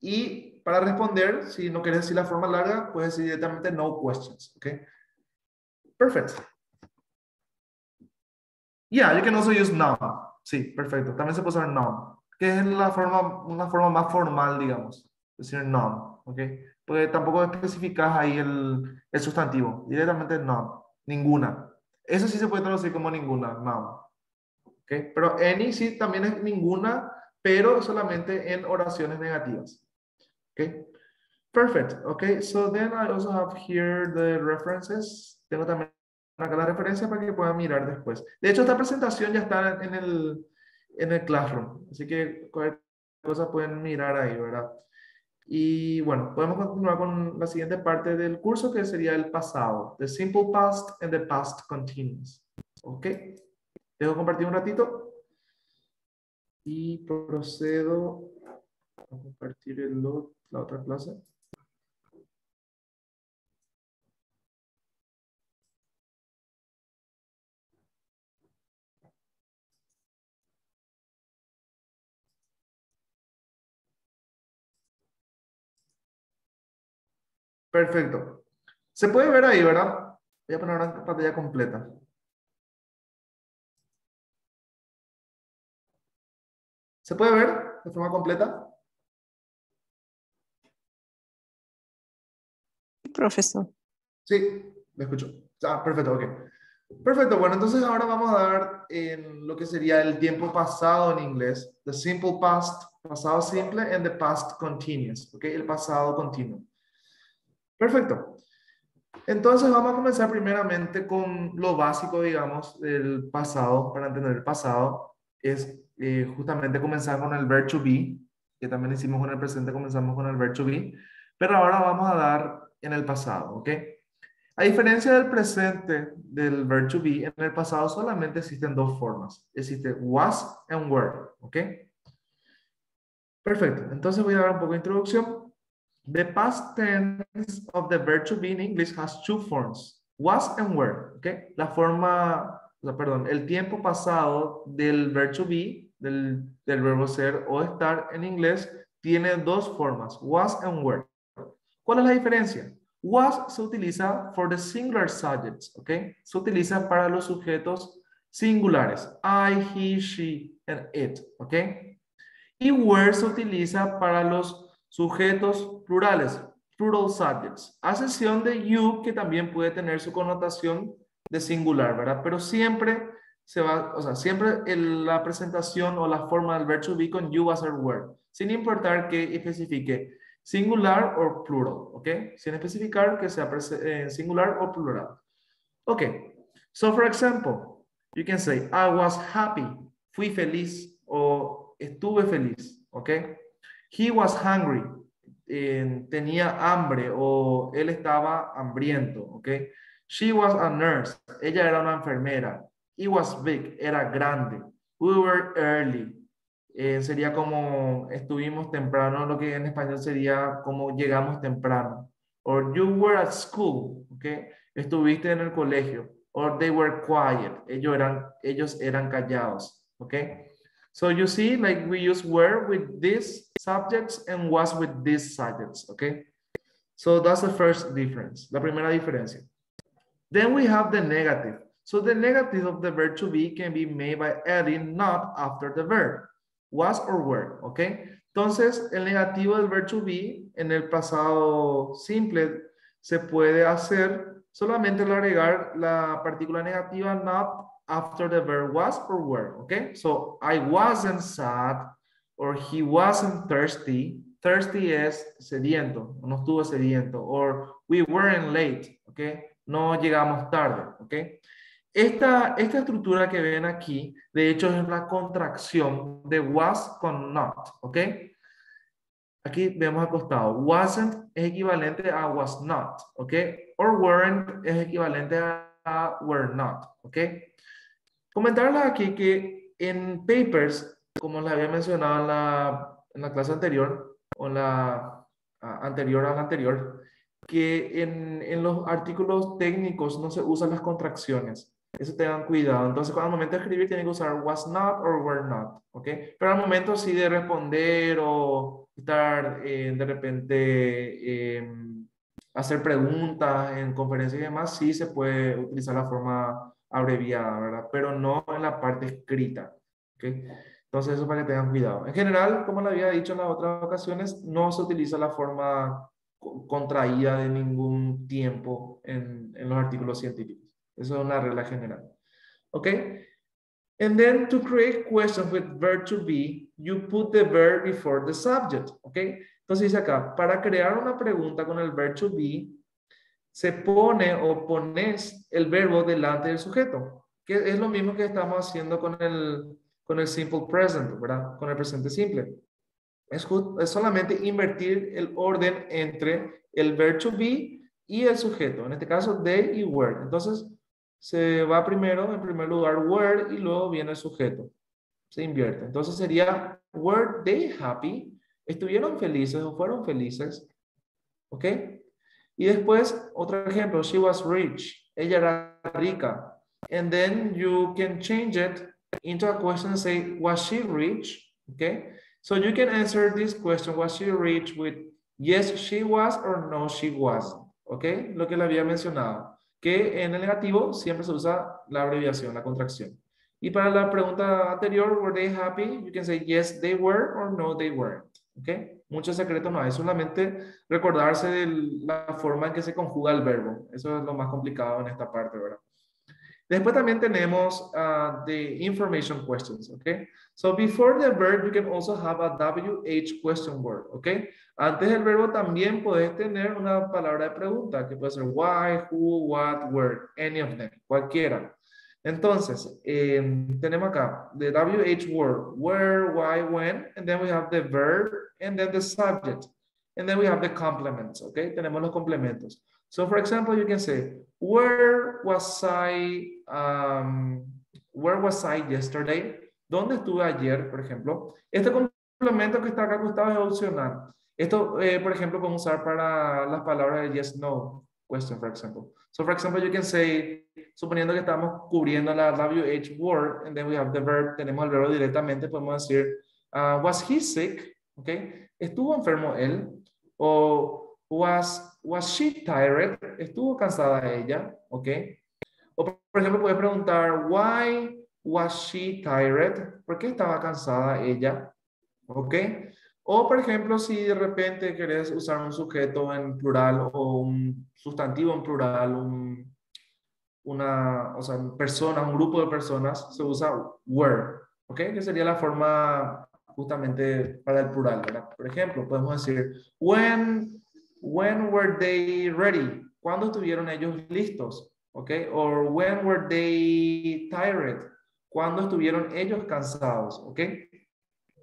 Y para responder, si no quieres decir la forma larga, puedes decir directamente no questions, okay? Perfect. Yeah, you can also use noun. Sí, perfecto. También se puede usar noun, que es una forma más formal, digamos. Decir noun, ¿ok? Porque tampoco especificas ahí el sustantivo. Directamente noun. Ninguna. Eso sí se puede traducir como ninguna, noun. ¿Ok? Pero any sí también es ninguna, pero solamente en oraciones negativas. ¿Ok? Perfect. Okay, so then I also have here the references. Tengo también acá la referencia para que puedan mirar después. De hecho, esta presentación ya está en el Classroom, así que cualquier cosa pueden mirar ahí, ¿verdad? Y bueno, podemos continuar con la siguiente parte del curso, que sería el pasado. The simple past and the past continuous. Ok, dejo compartir un ratito y procedo a compartir la otra clase. Perfecto. Se puede ver ahí, ¿verdad? Voy a poner una pantalla completa. ¿Se puede ver de forma completa? Profesor. Sí, me escucho. Perfecto, ok. Perfecto, bueno, entonces ahora vamos a dar en lo que sería el tiempo pasado en inglés, the simple past, pasado simple, and the past continuous, ¿ok? El pasado continuo. Perfecto. Entonces vamos a comenzar primeramente con lo básico, digamos, del pasado, para entender el pasado, es justamente comenzar con el verb to be, que también hicimos con el presente, comenzamos con el verb to be, pero ahora vamos a dar en el pasado, ¿ok? A diferencia del presente del verb to be, en el pasado solamente existen dos formas. Existe was and were, ¿ok? Perfecto. Entonces voy a dar un poco de introducción. The past tense of the verb to be in English has two forms, was and were, ¿ok? La forma, perdón, el tiempo pasado del verb to be, del verbo ser o estar en inglés, tiene dos formas, was and were. ¿Cuál es la diferencia? Was se utiliza for the singular subjects, ¿ok? Se utiliza para los sujetos singulares. I, he, she, and it, ¿ok? Y were se utiliza para los sujetos plurales, plural subjects, a excepción de you, que también puede tener su connotación de singular, ¿verdad? Pero siempre se va, o sea, siempre la presentación o la forma del verbo to be con you va a ser were, sin importar que especifique singular o plural, ¿ok? Sin especificar que sea singular o plural. Ok, so for example, you can say, I was happy, fui feliz o estuve feliz, ¿ok? He was hungry, tenía hambre o él estaba hambriento, ¿ok? She was a nurse, ella era una enfermera. He was big, era grande. We were early, sería como estuvimos temprano, lo que en español sería como llegamos temprano. Or you were at school, ¿ok? Estuviste en el colegio. Or they were quiet, ellos eran callados, ¿ok? So you see, like we use were with these subjects and was with these subjects, okay? So that's the first difference, la primera diferencia. Then we have the negative. So the negative of the verb to be can be made by adding not after the verb, was or were, okay? Entonces, el negativo del verb to be en el pasado simple se puede hacer solamente al agregar la partícula negativa not after the verb was or were, okay? So, I wasn't sad or he wasn't thirsty. Thirsty es sediento, no estuvo sediento. Or we weren't late, okay? No llegamos tarde, ¿ok? Esta estructura que ven aquí, de hecho, es la contracción de was con not, ¿ok? Aquí vemos al costado. Wasn't es equivalente a was not, ¿ok? Or weren't es equivalente a were not, ¿ok? Comentarles aquí que en papers, como les había mencionado en la clase anterior, o en la anterior a la anterior, que en los artículos técnicos no se usan las contracciones. Eso tengan cuidado. Entonces, al momento de escribir, tienen que usar was not or were not, ¿ok? Pero al momento sí de responder o estar de repente hacer preguntas en conferencias y demás, sí se puede utilizar la forma abreviada, ¿verdad? Pero no en la parte escrita, ¿ok? Entonces, eso para que tengan cuidado. En general, como le había dicho en las otras ocasiones, no se utiliza la forma contraída de ningún tiempo en los artículos científicos. Eso es una regla general. ¿Ok? And then to create questions with verb to be, you put the verb before the subject. ¿Ok? Entonces dice acá, para crear una pregunta con el verb to be, se pone o pones el verbo delante del sujeto, que es lo mismo que estamos haciendo con el simple present, ¿verdad? Con el presente simple. Es solamente invertir el orden entre el verb to be y el sujeto. En este caso, they y were. Entonces, se va primero, en primer lugar, were y luego viene el sujeto. Se invierte. Entonces sería, were they happy? ¿Estuvieron felices o fueron felices? ¿Ok? Y después, otro ejemplo, she was rich. Ella era rica. And then you can change it into a question and say, was she rich? Okay. So you can answer this question, was she rich, with yes, she was, or no, she wasn't. Okay. Lo que le había mencionado. Que en el negativo siempre se usa la abreviación, la contracción. Y para la pregunta anterior, were they happy? You can say yes, they were, or no, they weren't. Okay. Mucho secreto no hay, solamente recordarse de la forma en que se conjuga el verbo. Eso es lo más complicado en esta parte, ¿verdad? Después también tenemos the information questions, okay? So before the verb, you can also have a WH question word, okay? Antes del verbo también puedes tener una palabra de pregunta, que puede ser why, who, what, where, any of them, cualquiera. Entonces, tenemos acá the WH word, where, why, when, and then we have the verb, and then the subject, and then we have the complements, okay? Tenemos los complementos. So, for example, you can say, where was I yesterday? ¿Dónde estuve ayer, por ejemplo? Este complemento que está acá acostado es opcional. Esto, por ejemplo, podemos usar para las palabras de yes, no question, for example. So, for example, you can say, suponiendo que estamos cubriendo la WH word, and then we have the verb, tenemos el verbo directamente, podemos decir, was he sick? Okay. ¿Estuvo enfermo él? O was she tired? ¿Estuvo cansada ella? Okay. O, por ejemplo, puedes preguntar, why was she tired? ¿Por qué estaba cansada ella? Okay. O, por ejemplo, si de repente querés usar un sujeto en plural o un sustantivo en plural, una persona, un grupo de personas, se usa were, ¿ok? Que sería la forma justamente para el plural, ¿verdad? Por ejemplo, podemos decir, when were they ready? ¿Cuándo estuvieron ellos listos? ¿Ok? Or when were they tired? ¿Cuándo estuvieron ellos cansados? ¿Ok?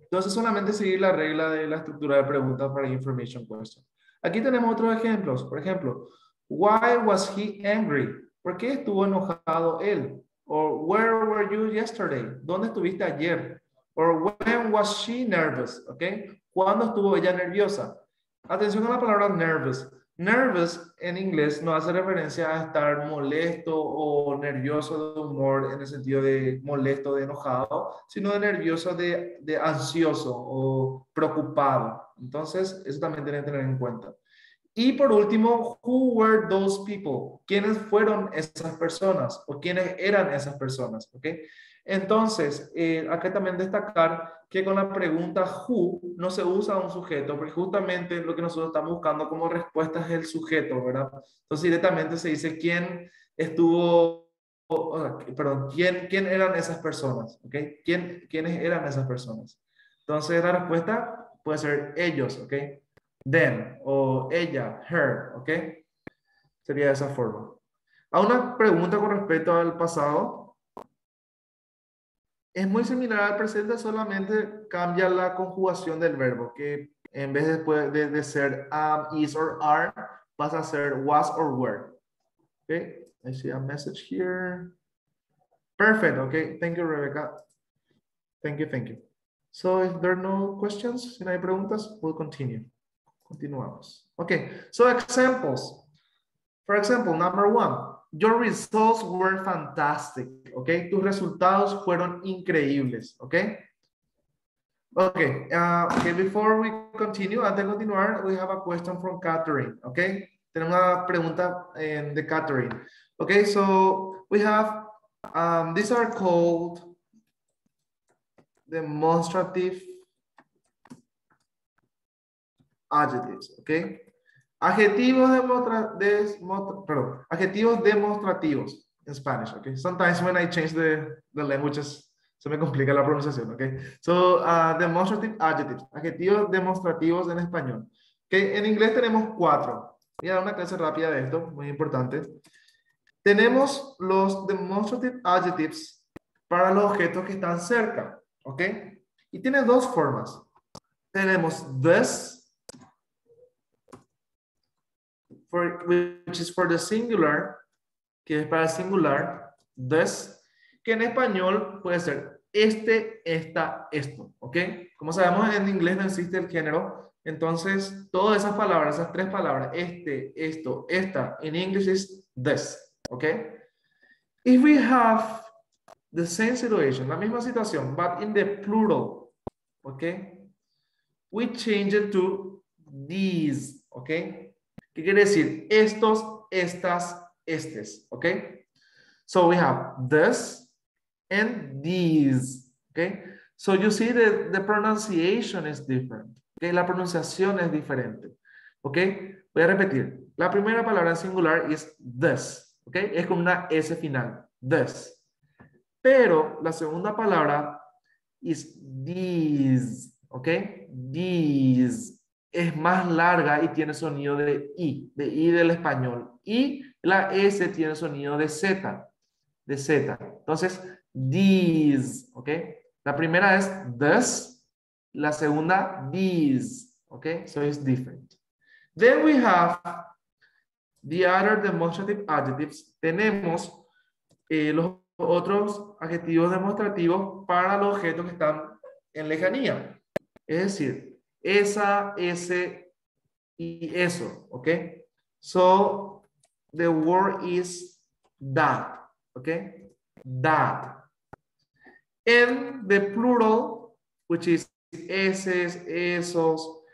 Entonces, solamente seguir la regla de la estructura de preguntas para information question. Aquí tenemos otros ejemplos. Por ejemplo, why was he angry? ¿Por qué estuvo enojado él? Or where were you yesterday? ¿Dónde estuviste ayer? Or when was she nervous? ¿Ok? ¿Cuándo estuvo ella nerviosa? Atención a la palabra nervous. Nervous en inglés no hace referencia a estar molesto o nervioso de humor en el sentido de molesto, de enojado, sino de nervioso, de ansioso o preocupado. Entonces, eso también tienen que tener en cuenta. Y por último, who were those people? ¿Quiénes fueron esas personas? ¿O quiénes eran esas personas? ¿Ok? Entonces, acá también destacar que con la pregunta who no se usa un sujeto, porque justamente lo que nosotros estamos buscando como respuesta es el sujeto, ¿verdad? Entonces, directamente se dice quién estuvo, perdón, quién eran esas personas, ¿ok? ¿Quiénes eran esas personas? Entonces, la respuesta puede ser ellos, ¿ok? Them o ella, her, ¿ok? Sería de esa forma. A una pregunta con respecto al pasado. Es muy similar al presente, solamente cambia la conjugación del verbo, que en vez de ser am, is or are, pasa a ser was or were. Okay, I see a message here. Perfect, okay. Thank you, Rebecca. Thank you, thank you. So if there are no questions, si no hay preguntas, we'll continue. Continuamos. Okay, so examples. For example, number one, your results were fantastic, okay? Tus resultados fueron increíbles, okay? Okay, okay, before we continue, antes de continuar, we have a question from Catherine, okay? Tenemos una pregunta de Catherine. Okay, so we have, these are called demonstrative adjectives, okay? Adjetivos adjetivos demostrativos in Spanish, okay? Sometimes when I change the languages, se me complica la pronunciación, okay? So, demonstrative adjectives, adjetivos demostrativos en español. Okay, en inglés tenemos 4. Voy a dar una clase rápida de esto, muy importante. Tenemos los demonstrative adjectives para los objetos que están cerca, okay? Y tiene dos formas. Tenemos this, which is for the singular, que es para el singular, this, que en español puede ser este, esta, esto, ¿ok? Como sabemos, en inglés no existe el género, entonces todas esas palabras, esas 3 palabras, este, esto, esta, in English is this, ¿ok? If we have the same situation, la misma situación, but in the plural, ¿ok? We change it to these, ¿ok? ¿Qué quiere decir? Estos, estas, estes, ¿ok? So we have this and these, ¿ok? So you see the pronunciation is different, ¿ok? La pronunciación es diferente, ¿ok? Voy a repetir. La primera palabra en singular es this, ¿ok? Es con una S final. this. Pero la segunda palabra is these, ¿ok? These es más larga y tiene sonido de I del español. Y la S tiene sonido de Z, Entonces, these, ¿ok? La primera es this, la segunda these, ¿ok? So it's different. Then we have the other demonstrative adjectives. Tenemos los otros adjetivos demostrativos para los objetos que están en lejanía. Es decir, esa, ese y eso, ¿ok? So, the word is that, ¿ok? That. And the plural, which is eses, esos,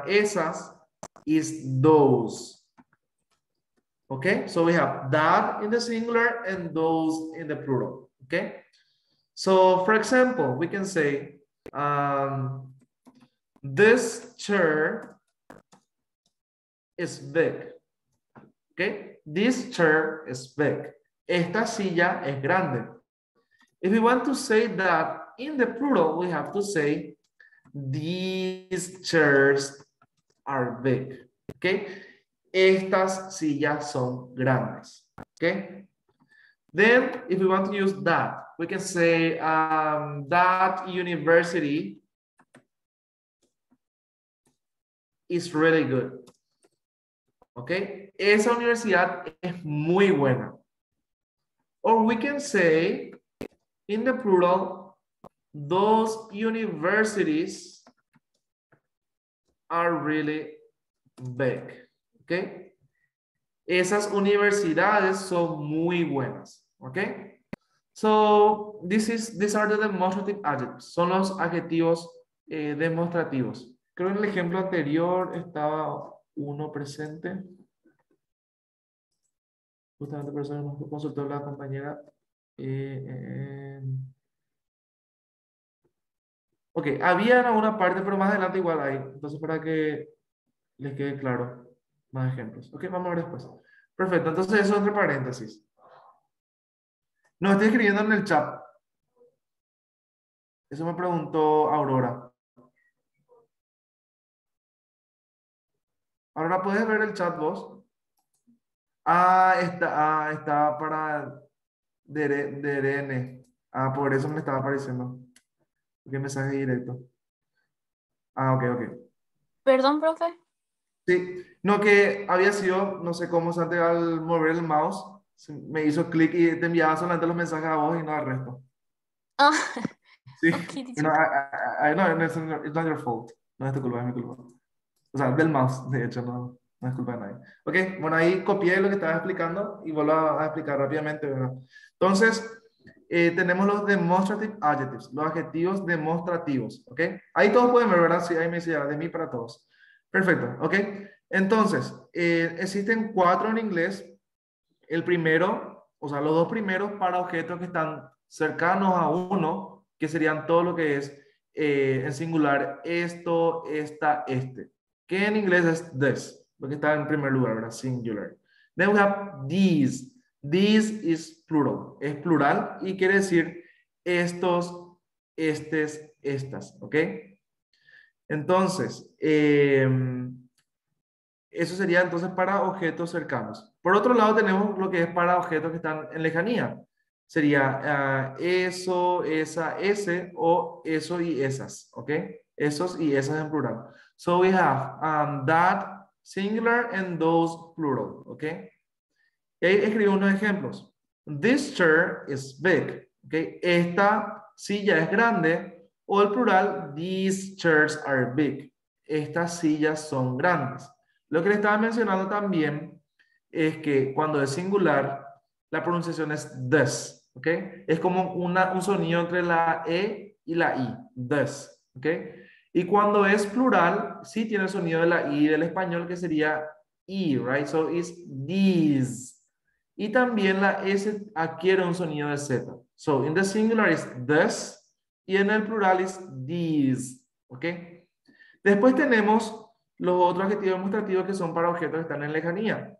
esas, is those. Okay, so we have that in the singular and those in the plural. Okay, so for example, we can say this chair is big. Okay, this chair is big. Esta silla es grande. If we want to say that in the plural, we have to say these chairs are big. Okay. Estas sillas son grandes. Okay. Then, if we want to use that, we can say that university is really good. Okay. Esa universidad es muy buena. Or we can say, in the plural, those universities are really big. Okay. Esas universidades son muy buenas. Okay. So, these are the demonstrative adjectives. Son los adjetivos demostrativos. Creo que en el ejemplo anterior estaba uno presente. Justamente por eso nos consultó la compañera. Ok, había en alguna parte, pero más adelante igual hay. Entonces, para que les quede claro, más ejemplos. Ok, vamos a ver después. Perfecto, entonces eso entre paréntesis. Nos estoy escribiendo en el chat. Eso me preguntó Aurora. Aurora, ¿puedes ver el chat vos? Está para DRN. Por eso me estaba apareciendo. ¿Qué mensaje directo? Ok, ok. Perdón, profe. Sí, no, que había sido, no sé cómo, antes al mover el mouse, me hizo clic y te enviaba solamente los mensajes a vos y no al resto. Ah, Sí, ok, no, no, it's not your fault. No es tu culpa, es mi culpa. O sea, del mouse, de hecho, no es culpa de nadie. Ok, bueno, ahí copié lo que estaba explicando y vuelvo a explicar rápidamente, ¿verdad? Entonces, tenemos los demonstrative adjectives, los adjetivos demostrativos, ¿ok? Ahí todos pueden ver, ¿verdad? Sí, ahí me dice ya, de mí para todos. Perfecto, ¿ok? Entonces, existen 4 en inglés. El primero, o sea, los 2 primeros para objetos que están cercanos a uno, que serían todo lo que es en singular, esto, esta, este. Que en inglés es this, lo que está en primer lugar, ¿verdad? Singular. Then we have these. This is plural. Es plural y quiere decir estos, estes, estas, ¿ok? Entonces, eso sería entonces para objetos cercanos. Por otro lado, tenemos lo que es para objetos que están en lejanía. Sería eso, esa, ese o eso y esas, ¿ok? Esos y esas en plural. So we have that singular and those plural, ¿ok? Y ahí escribí unos ejemplos. This chair is big, ¿ok? Esta silla es grande. O el plural, these chairs are big. Estas sillas son grandes. Lo que le estaba mencionando también es que cuando es singular, la pronunciación es this, ¿ok? Es como un sonido entre la E y la I, this, ¿ok? Y cuando es plural, sí tiene el sonido de la I del español, que sería I, right? So it's these. Y también la S adquiere un sonido de Z. So in the singular is this y en el plural es these, ¿ok? Después tenemos los otros adjetivos demostrativos que son para objetos que están en lejanía,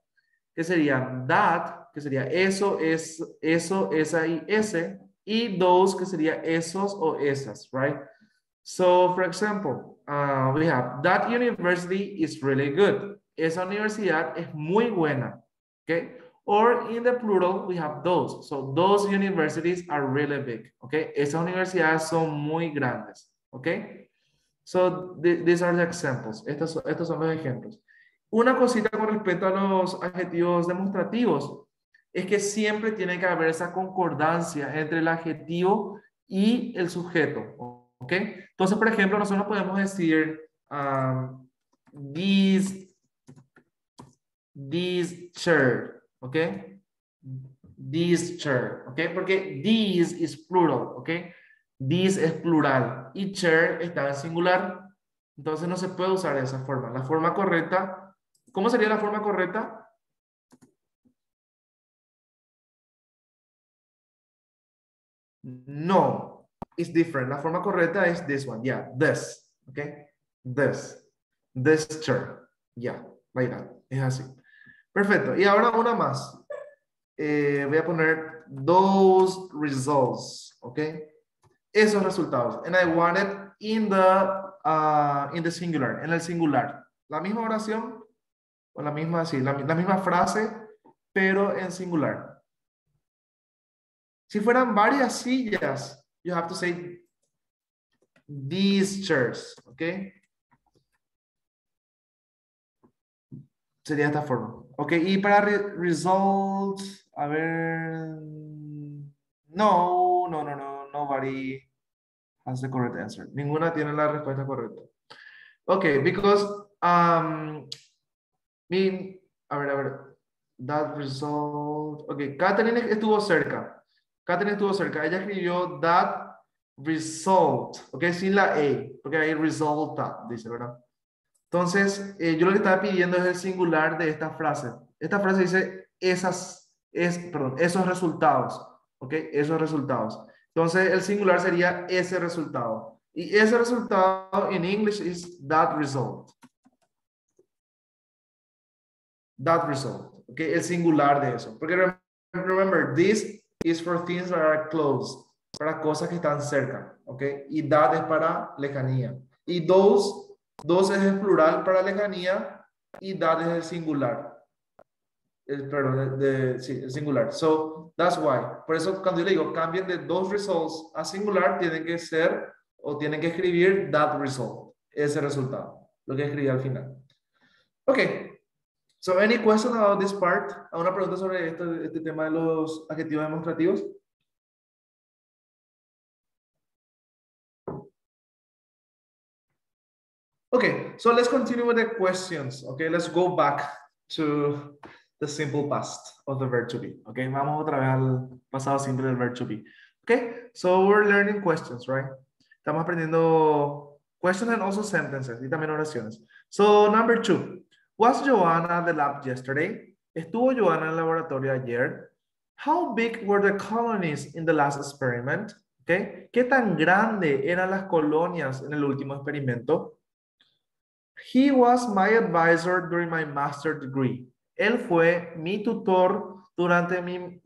que serían that que sería eso, esa y ese, y those, que sería esos o esas, right? So, for example, we have, that university is really good. Esa universidad es muy buena, okay? Or in the plural, we have those. So, those universities are really big, okay? Esas universidades son muy grandes, okay? So, these are the examples. Estos son los ejemplos. Una cosita con respecto a los adjetivos demostrativos es que siempre tiene que haber esa concordancia entre el adjetivo y el sujeto, ¿ok? Entonces, por ejemplo, nosotros podemos decir this chair, ¿ok? This chair, ¿ok? Porque this is plural, ¿ok? This es plural y chair está en singular. Entonces no se puede usar de esa forma. La forma correcta, ¿cómo sería la forma correcta? No, it's different. La forma correcta es this one. Yeah, this. Okay, this chair. Yeah, like that. Es así. Perfecto. Y ahora una más. Voy a poner those results. Okay, esos resultados. And I want it in the singular. En el singular. La misma oración o la misma, sí, la misma frase, pero en singular. Si fueran varias sillas, you have to say these chairs, ¿ok? Sería esta forma. Ok, y para results, a ver, nobody has the correct answer. Ninguna tiene la respuesta correcta. Ok, because, a ver, that result, ok, Catherine estuvo cerca. Ella escribió that result, ok, sin la E, porque ahí resulta, dice, ¿verdad? Entonces, yo lo que estaba pidiendo es el singular de esta frase. Esta frase dice esos resultados, ok, esos resultados. Entonces, el singular sería ese resultado. Y ese resultado en English es that result. That result, ok, el singular de eso. Porque remember, this is for things that are close, para cosas que están cerca, ¿ok? Y that es para lejanía. Y those es el plural para lejanía y that es el singular. Sí, el singular. So, that's why. Por eso cuando yo le digo cambien de those results a singular, tienen que ser o tienen que escribir that result, ese resultado, lo que escribí al final. Ok. So, any question about this part? ¿Alguna pregunta sobre este tema de los adjetivos demostrativos? Okay, so let's continue with the questions. Okay, let's go back to the simple past of the verb to be. Okay, vamos otra vez al pasado simple del verb to be. Okay, so we're learning questions, right? Estamos aprendiendo questions and also sentences y también oraciones. So, number 2. Was Joanna at the lab yesterday? ¿Estuvo Joanna en el laboratorio ayer? How big were the colonies in the last experiment? Okay, ¿qué tan grande eran las colonias en el último experimento? He was my advisor during my master's degree. Él fue mi tutor durante ¿cómo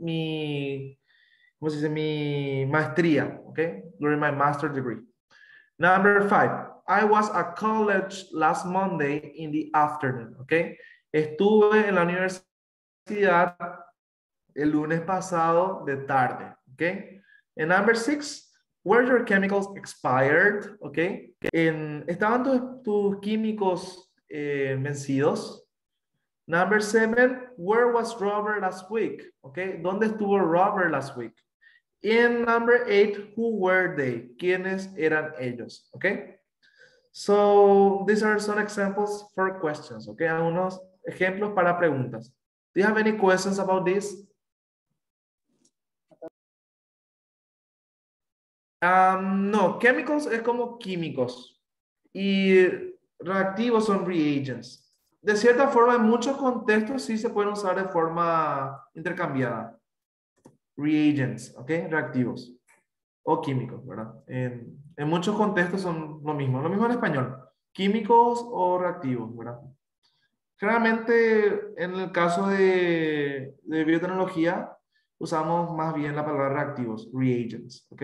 se dice? Mi maestría, okay? During my master's degree. Number 5. I was at college last Monday in the afternoon, okay? Estuve en la universidad el lunes pasado de tarde, okay? And number 6. Were your chemicals expired? Okay. ¿Estaban tus químicos vencidos? Number 7. Where was Robert last week? Okay. ¿Dónde estuvo Robert last week? And number 8. Who were they? ¿Quiénes eran ellos? Okay. So these are some examples for questions. Okay. Algunos ejemplos para preguntas. Do you have any questions about this? No, chemicals es como químicos y reactivos son reagents. De cierta forma, en muchos contextos sí se pueden usar de forma intercambiada. Reagents, ¿ok? Reactivos o químicos, ¿verdad? En muchos contextos son lo mismo en español. Químicos o reactivos, ¿verdad? Generalmente, en el caso de biotecnología, usamos más bien la palabra reactivos, reagents, ¿ok?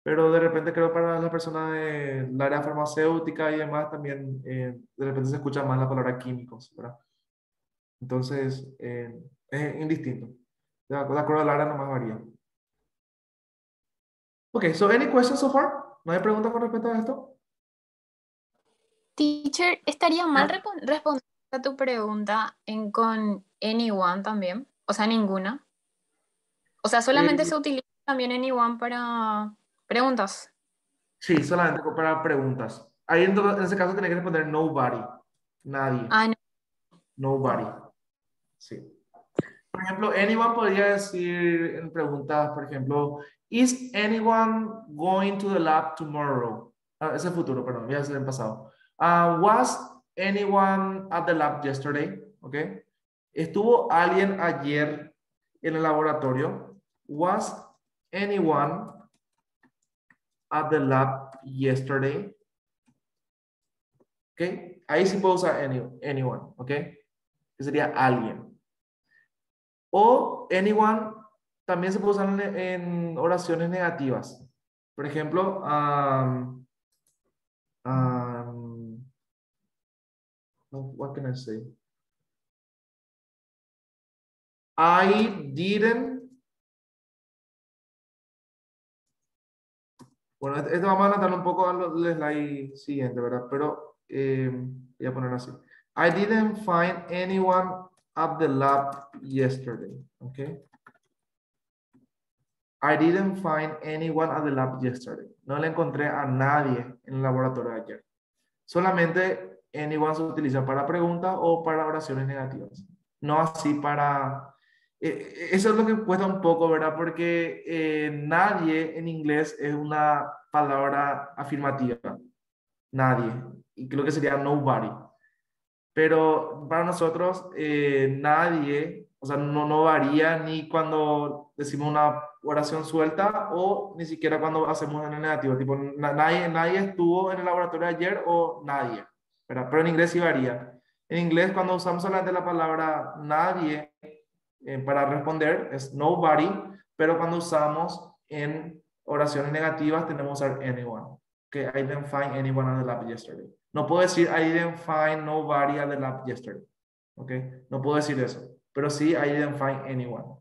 Pero de repente creo para las personas del área farmacéutica y demás también de repente se escucha más la palabra químicos, ¿verdad? Entonces, es indistinto. De acuerdo al área nomás varía. Ok, so any questions so far? ¿No hay preguntas con respecto a esto? Teacher, ¿estaría mal Ah, responder a tu pregunta con anyone también? O sea, ninguna. O sea, solamente eh, se utiliza también anyone para preguntas. sí, solamente para preguntas. Ahí en ese caso tenés que responder nobody. Nadie. Ah, no. Nobody. Sí. Por ejemplo, anyone podría decir en preguntas, por ejemplo, ¿Is anyone going to the lab tomorrow? Ah, ese es futuro, perdón, ya es el pasado. Was anyone at the lab yesterday? ¿Ok? ¿Estuvo alguien ayer en el laboratorio? Was anyone at the lab yesterday? ¿Ok? Ahí sí puedo usar anyone, ¿ok? Que sería alguien. O anyone también se puede usar en oraciones negativas. Por ejemplo, what can I say? I didn't. Bueno, esto vamos a anotarlo un poco al slide siguiente, ¿verdad? Pero voy a poner así. I didn't find anyone at the lab yesterday. Okay. I didn't find anyone at the lab yesterday. No le encontré a nadie en el laboratorio de ayer. Solamente anyone se utiliza para preguntas o para oraciones negativas. No así para... eso es lo que cuesta un poco, ¿verdad? Porque nadie en inglés es una palabra afirmativa. Nadie. Y creo que sería nobody. Pero para nosotros nadie, o sea, no varía ni cuando decimos una oración suelta o ni siquiera cuando hacemos en el negativo. Tipo, nadie estuvo en el laboratorio ayer o nadie, ¿verdad? Pero en inglés sí varía. En inglés cuando usamos solamente la palabra nadie para responder es nobody, pero cuando usamos en oraciones negativas tenemos que usar anyone. Que I didn't find anyone at the lab yesterday. No puedo decir I didn't find nobody at the lab yesterday. ¿Ok? No puedo decir eso. Pero sí I didn't find anyone.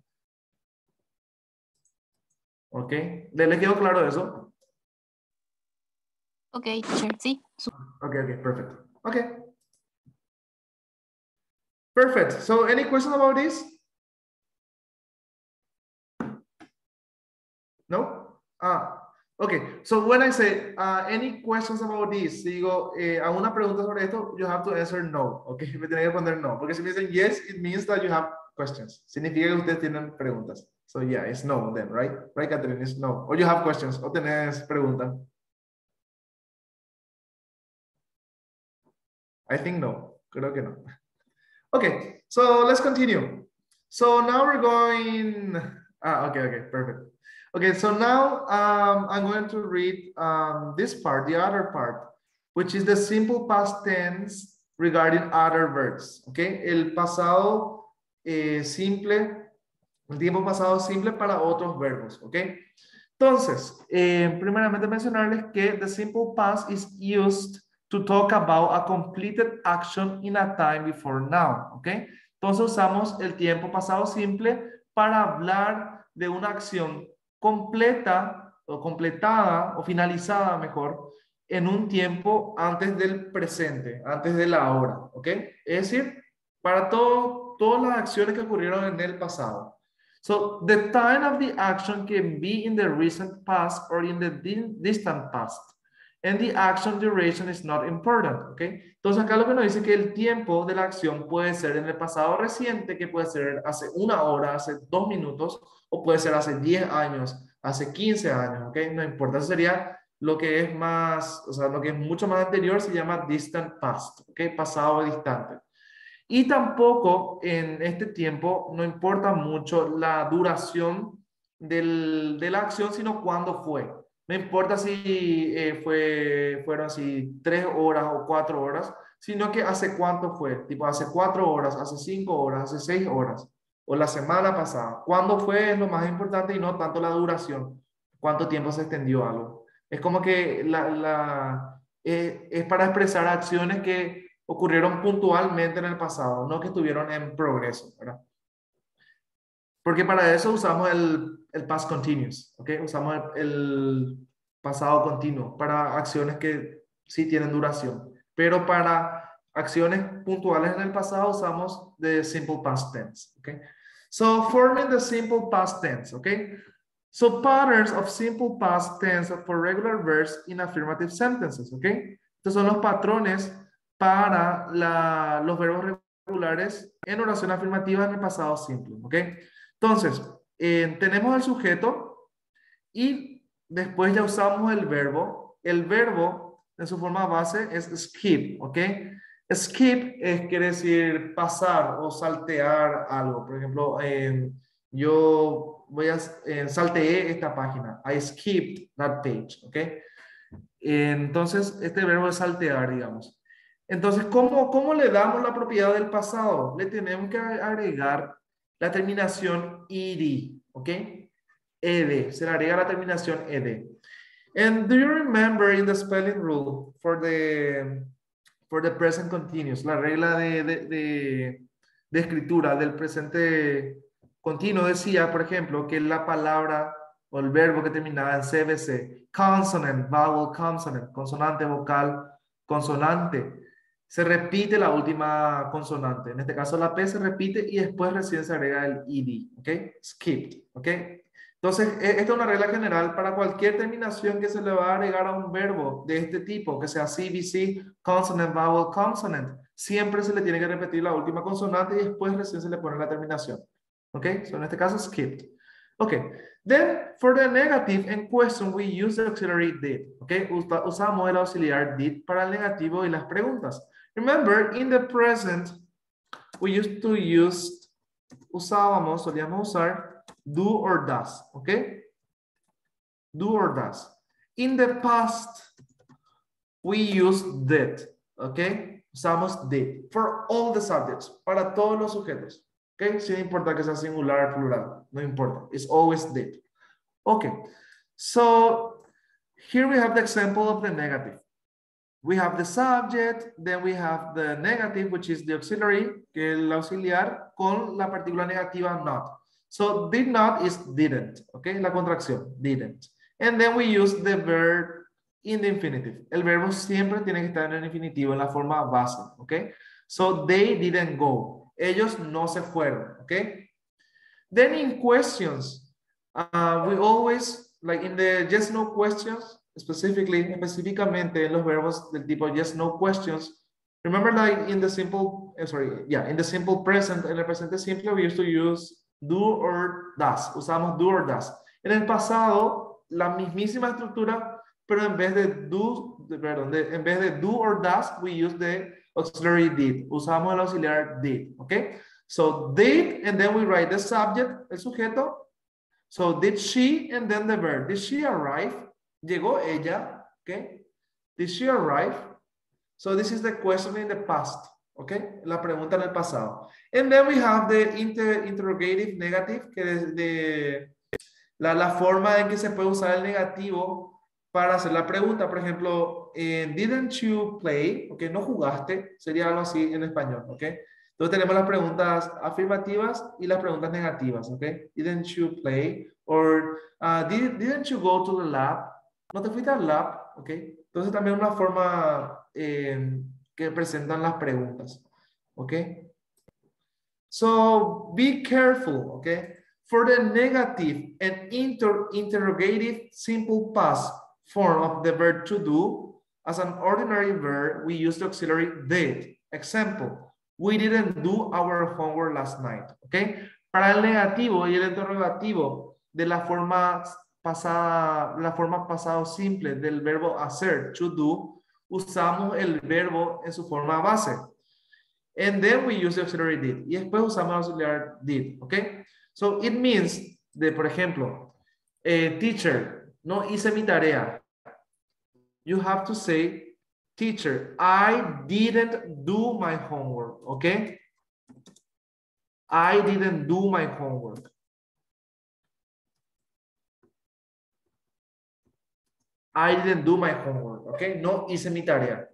¿Ok? ¿Le quedó claro eso? Ok, teacher, sí. Ok, perfect. Ok. Perfect. So any question about this? No? Okay. So when I say any questions about this, digo, ¿alguna pregunta sobre esto? You have to answer no. Okay. Me tienen que responder no. Porque si me dicen yes, it means that you have questions. Significa que ustedes tienen preguntas. So yeah, it's no then, right? Right, Catherine? It's no. Or you have questions. O tenés preguntas. I think no. Creo que no. Okay. So let's continue. So now we're going. Okay. Perfect. Okay, so now I'm going to read this part, the other part, which is the simple past tense regarding other verbs. Okay, el pasado simple, el tiempo pasado simple para otros verbos. Okay, entonces, primeramente mencionarles que the simple past is used to talk about a completed action in a time before now. Okay, entonces usamos el tiempo pasado simple para hablar de una acción completa o completada o finalizada mejor en un tiempo antes del presente, antes de la hora, ¿ok? Es decir, para todas las acciones que ocurrieron en el pasado. So the time of the action can be in the recent past or in the distant past. And the action duration is not important, ¿ok? Entonces acá lo que nos dice que el tiempo de la acción puede ser en el pasado reciente, que puede ser hace una hora, hace 2 minutos, o puede ser hace 10 años, hace 15 años, ¿ok? No importa, eso sería lo que es más, o sea, lo que es mucho más anterior se llama distant past, ¿ok? Pasado distante. Y tampoco en este tiempo no importa mucho la duración de la acción, sino cuándo fue. No importa si fueron así 3 horas o 4 horas, sino que hace cuánto fue, tipo hace 4 horas, hace 5 horas, hace 6 horas, o la semana pasada. ¿Cuándo fue? Es lo más importante y no tanto la duración, cuánto tiempo se extendió algo. Es como que es para expresar acciones que ocurrieron puntualmente en el pasado, no que estuvieron en progreso, ¿verdad? Porque para eso usamos el past continuous, ¿ok? Usamos el pasado continuo para acciones que sí tienen duración. Pero para acciones puntuales en el pasado usamos the simple past tense, ¿ok? So, forming the simple past tense, ¿ok? So, patterns of simple past tense for regular verbs in affirmative sentences, ¿ok? Estos son los patrones para los verbos regulares en oración afirmativa en el pasado simple, ¿ok? Entonces, tenemos el sujeto y después ya usamos el verbo. El verbo en su forma base es skip, ¿ok? Skip quiere decir pasar o saltear algo. Por ejemplo, yo salteé esta página. I skipped that page, ¿ok? Entonces, este verbo es saltear, digamos. Entonces, ¿cómo le damos la propiedad del pasado? Le tenemos que agregar la terminación ed, ¿ok? Ed, se le agrega la terminación ed. And do you remember in the spelling rule for the present continuous, la regla de escritura del presente continuo decía, por ejemplo, que la palabra o el verbo que terminaba en CBC, consonant, vowel, consonant, consonante, vocal, consonante, se repite la última consonante. En este caso la P se repite y después recién se agrega el ED, ¿ok? Skipped, ¿ok? Entonces, esta es una regla general para cualquier terminación que se le va a agregar a un verbo de este tipo, que sea CBC, consonant, vowel, consonant. Siempre se le tiene que repetir la última consonante y después recién se le pone la terminación. ¿Ok? So, en este caso, skipped. Ok. Then, for the negative in question, we use the auxiliary did. ¿Ok? Usamos el auxiliar did para el negativo y las preguntas. Remember, in the present, we used to use, solíamos usar do or does, okay? Do or does. In the past, we use did, okay? Usamos did for all the subjects, para todos los sujetos, okay? Sin importar que sea singular o plural, no importa. It's always did. Okay, so here we have the example of the negative. We have the subject, then we have the negative, which is the auxiliary, que es el auxiliar, con la partícula negativa not. So did not is didn't, okay? La contracción, didn't. And then we use the verb in the infinitive. El verbo siempre tiene que estar en el infinitivo, en la forma base, okay? So they didn't go. Ellos no se fueron, okay? Then in questions, we always, like in the yes, no questions, específicamente en los verbos del tipo yes, no questions. Remember, like in the simple, in the simple present, en el presente simple, we used to use do or does. Usamos do or does. En el pasado, la mismísima estructura, pero en vez de en vez de do or does, we use the auxiliary did. Usamos el auxiliar did, okay? So did, and then we write the subject, el sujeto. So did she, and then the verb. Did she arrive? Llegó ella, okay? Did she arrive? So this is the question in the past, okay? La pregunta en el pasado. And then we have the interrogative negative, que es de la forma en que se puede usar el negativo para hacer la pregunta. Por ejemplo, didn't you play? Okay, no jugaste, sería algo así en español, okay? Entonces tenemos las preguntas afirmativas y las preguntas negativas, okay? Didn't you play? Or didn't you go to the lab? ¿No te fuiste al lab? ¿Ok? Entonces también una forma que presentan las preguntas. ¿Ok? So, be careful, ¿ok? For the negative and interrogative simple past form of the verb to do, as an ordinary verb, we use the auxiliary did. Example, we didn't do our homework last night, ¿ok? Para el negativo y el interrogativo de la forma pasado simple del verbo hacer, to do, usamos el verbo en su forma base. And then we use the auxiliary did. Y después usamos el auxiliar did, ¿ok? So it means, por ejemplo, teacher, no hice mi tarea. You have to say, Teacher, I didn't do my homework, okay? I didn't do my homework. I didn't do my homework, okay? No hice mi tarea.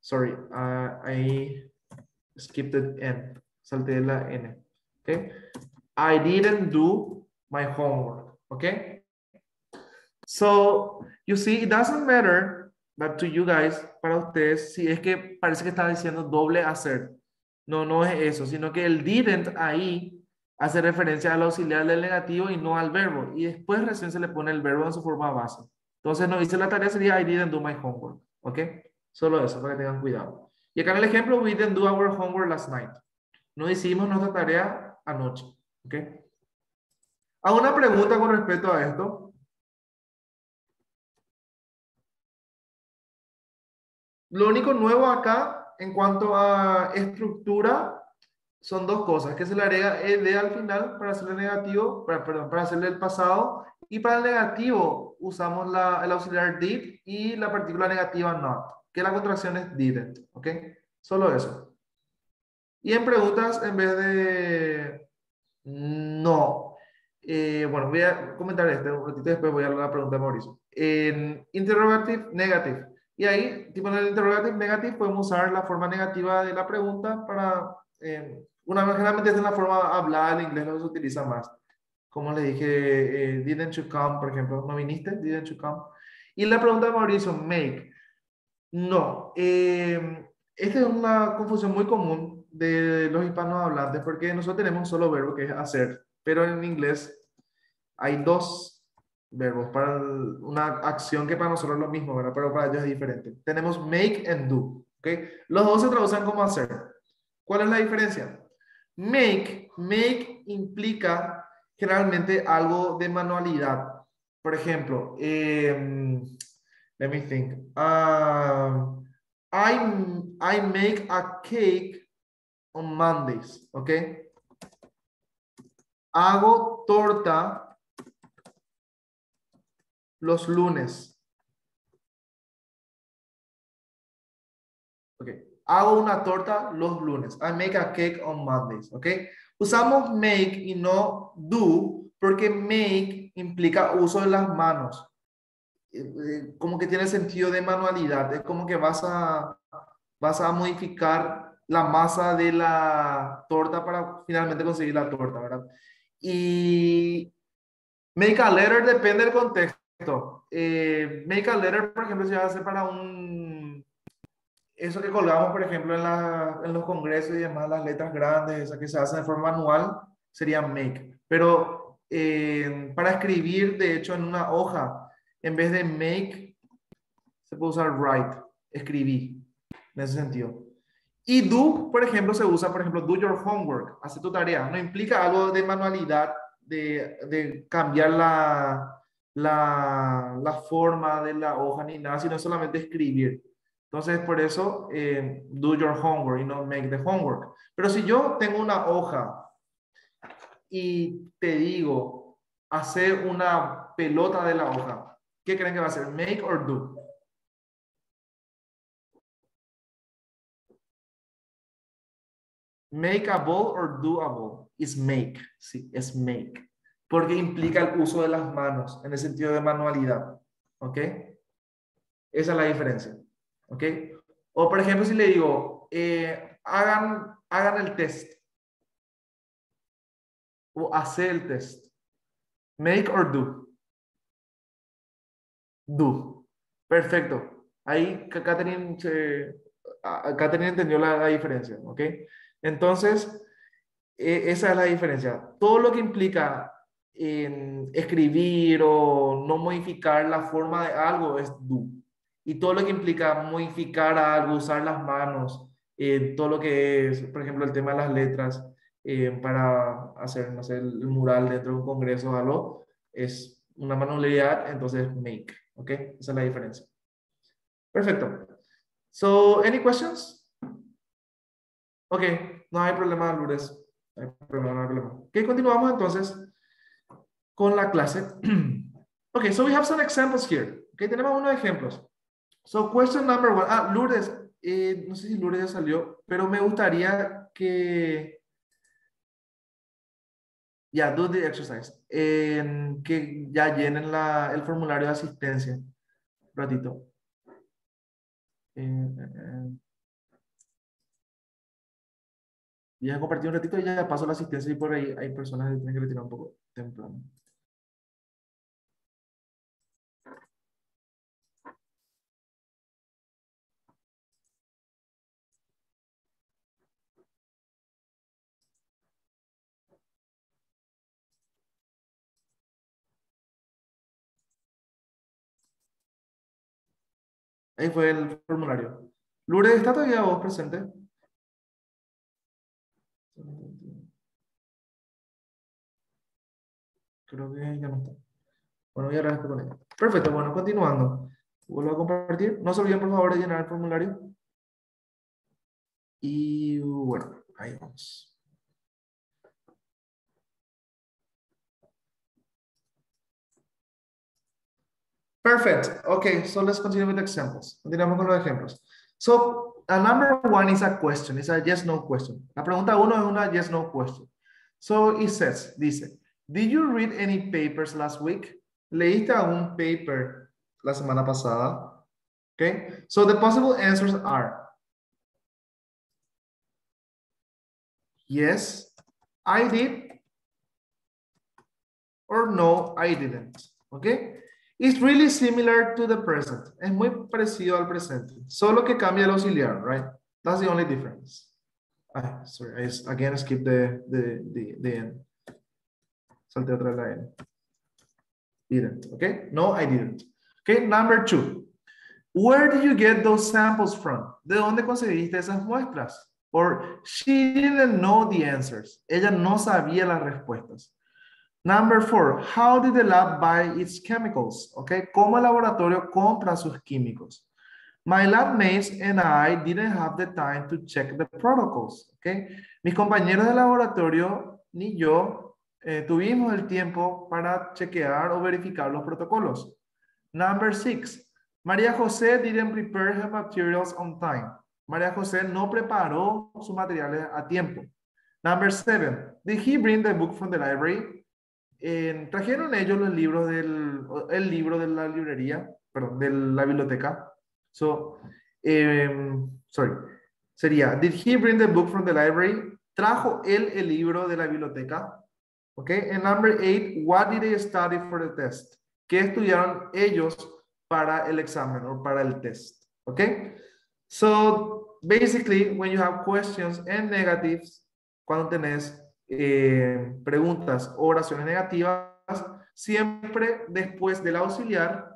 Sorry, I skipped the N. Salté la N, okay? I didn't do my homework, okay? So, you see, it doesn't matter, but to you guys, para ustedes, si es que parece que está diciendo doble hacer. No, no es eso, sino que el didn't ahí hace referencia al auxiliar del negativo y no al verbo. Y después recién se le pone el verbo en su forma base. Entonces, no hice la tarea, sería I didn't do my homework, ¿ok? Solo eso, para que tengan cuidado. Y acá en el ejemplo, we didn't do our homework last night. No hicimos nuestra tarea anoche, ¿ok? Hago una pregunta con respecto a esto. Lo único nuevo acá, en cuanto a estructura, son dos cosas, que se le agrega ed al final para hacerle negativo, perdón, para hacerle el pasado, y para el negativo usamos el auxiliar did y la partícula negativa not, que la contracción es didn't, ¿ok? Solo eso. Y en preguntas, en vez de no, bueno, voy a comentar un ratito, después voy a la pregunta de Mauricio. En interrogative, negative. Y ahí, tipo en el interrogative negative, podemos usar la forma negativa de la pregunta para, generalmente es en la forma hablada, en inglés no se utiliza más. Como le dije, didn't you come, por ejemplo, ¿no viniste? Didn't you come? Y la pregunta de Mauricio, make. No, esta es una confusión muy común de los hispanohablantes porque nosotros tenemos un solo verbo que es hacer, pero en inglés hay dos verbos para una acción que para nosotros es lo mismo, ¿verdad? Pero para ellos es diferente. Tenemos make and do, ¿ok? Los dos se traducen como hacer. ¿Cuál es la diferencia? Make implica generalmente algo de manualidad. Por ejemplo, let me think. I make a cake on Mondays, ¿ok? Hago torta los lunes. Ok. Hago una torta los lunes. I make a cake on Mondays, ¿ok? Usamos make y no do porque make implica uso de las manos. Como que tiene sentido de manualidad. Es como que vas a modificar la masa de la torta para finalmente conseguir la torta, ¿verdad? Y make a letter depende del contexto. Make a letter, por ejemplo, se va a hacer para eso que colgamos, por ejemplo, en los congresos y demás, las letras grandes, esas que se hacen de forma manual, sería make. Pero para escribir, de hecho, en una hoja, en vez de make, se puede usar write, escribí, en ese sentido. Y do, por ejemplo, se usa, por ejemplo, do your homework, hace tu tarea. No implica algo de manualidad, de cambiar la forma de la hoja ni nada, sino solamente escribir. Entonces, por eso, do your homework y no make the homework. Pero si yo tengo una hoja y te digo, hacer una pelota de la hoja, ¿qué creen que va a ser? Make or do? Make a ball or do a ball? Es make, sí, es make. Porque implica el uso de las manos, en el sentido de manualidad. ¿Ok? Esa es la diferencia. ¿Ok? O por ejemplo, si le digo, hagan el test. O hacer el test. Make or do? Do. Perfecto. Ahí Catherine entendió la diferencia. ¿Ok? Entonces, esa es la diferencia. Todo lo que implica escribir o no modificar la forma de algo es do. Y todo lo que implica modificar algo, usar las manos, todo lo que es, por ejemplo, el tema de las letras, para hacer, no sé, el mural dentro de un congreso o algo, es una manualidad, entonces make. ¿Ok? Esa es la diferencia. Perfecto. So, any questions? Ok, no hay problema, Lourdes. No hay problema, no hay problema. Ok, continuamos entonces con la clase. Ok, so we have some examples here. Ok, tenemos unos ejemplos. So, question number one. Ah, Lourdes. No sé si Lourdes ya salió, pero me gustaría que... Ya, do the exercise. Que ya llenen el formulario de asistencia. Un ratito. Ya compartí un ratito y ya paso la asistencia y por ahí hay personas que tienen que retirar un poco temprano. Ahí fue el formulario. Lourdes, ¿está todavía vos presente? Creo que ya no está. Bueno, voy a hablar con ella. Perfecto, bueno, continuando. Vuelvo a compartir. No se olviden, por favor, de llenar el formulario. Y bueno, ahí vamos. Perfect. Okay, so let's continue with examples. Continuamos con los ejemplos. So, a number one is a question. It's a yes-no question. La pregunta uno es una yes-no question. So, it says, dice, did you read any papers last week? ¿Leíste algún paper la semana pasada? Okay, so the possible answers are yes, I did, or no, I didn't. Okay, it's really similar to the present. Es muy parecido al presente, solo que cambia el auxiliar, right? That's the only difference. Sorry, I again skip the N. Salte otra la N. Didn't, okay? No, I didn't. Okay, number two. Where did you get those samples from? ¿De dónde conseguiste esas muestras? Or she didn't know the answers. Ella no sabía las respuestas. Number four, how did the lab buy its chemicals? Okay, ¿cómo el laboratorio compra sus químicos? My lab mates and I didn't have the time to check the protocols. Okay, mis compañeros de laboratorio ni yo tuvimos el tiempo para chequear o verificar los protocolos. Number six, María José didn't prepare her materials on time. María José no preparó sus materiales a tiempo. Number seven, did he bring the book from the library? Trajeron ellos los libros el libro de la librería, perdón, de la biblioteca. So, sorry, sería, did he bring the book from the library? ¿Trajo él el libro de la biblioteca? Okay, and number eight, what did they study for the test? ¿Qué estudiaron ellos para el examen o para el test? Okay, so basically, when you have questions and negatives, cuando tenés preguntas o oraciones negativas, siempre después del auxiliar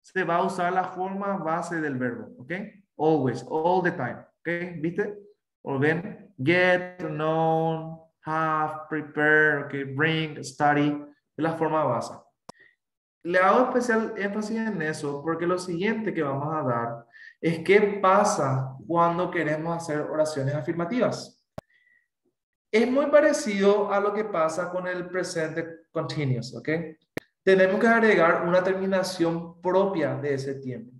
se va a usar la forma base del verbo, ¿ok? Always, all the time, ¿ok? ¿Viste? O ven, get, known, have, prepare, ¿ok? Bring, study, es la forma base. Le hago especial énfasis en eso porque lo siguiente que vamos a dar es qué pasa cuando queremos hacer oraciones afirmativas. Es muy parecido a lo que pasa con el presente continuous, ¿ok? Tenemos que agregar una terminación propia de ese tiempo.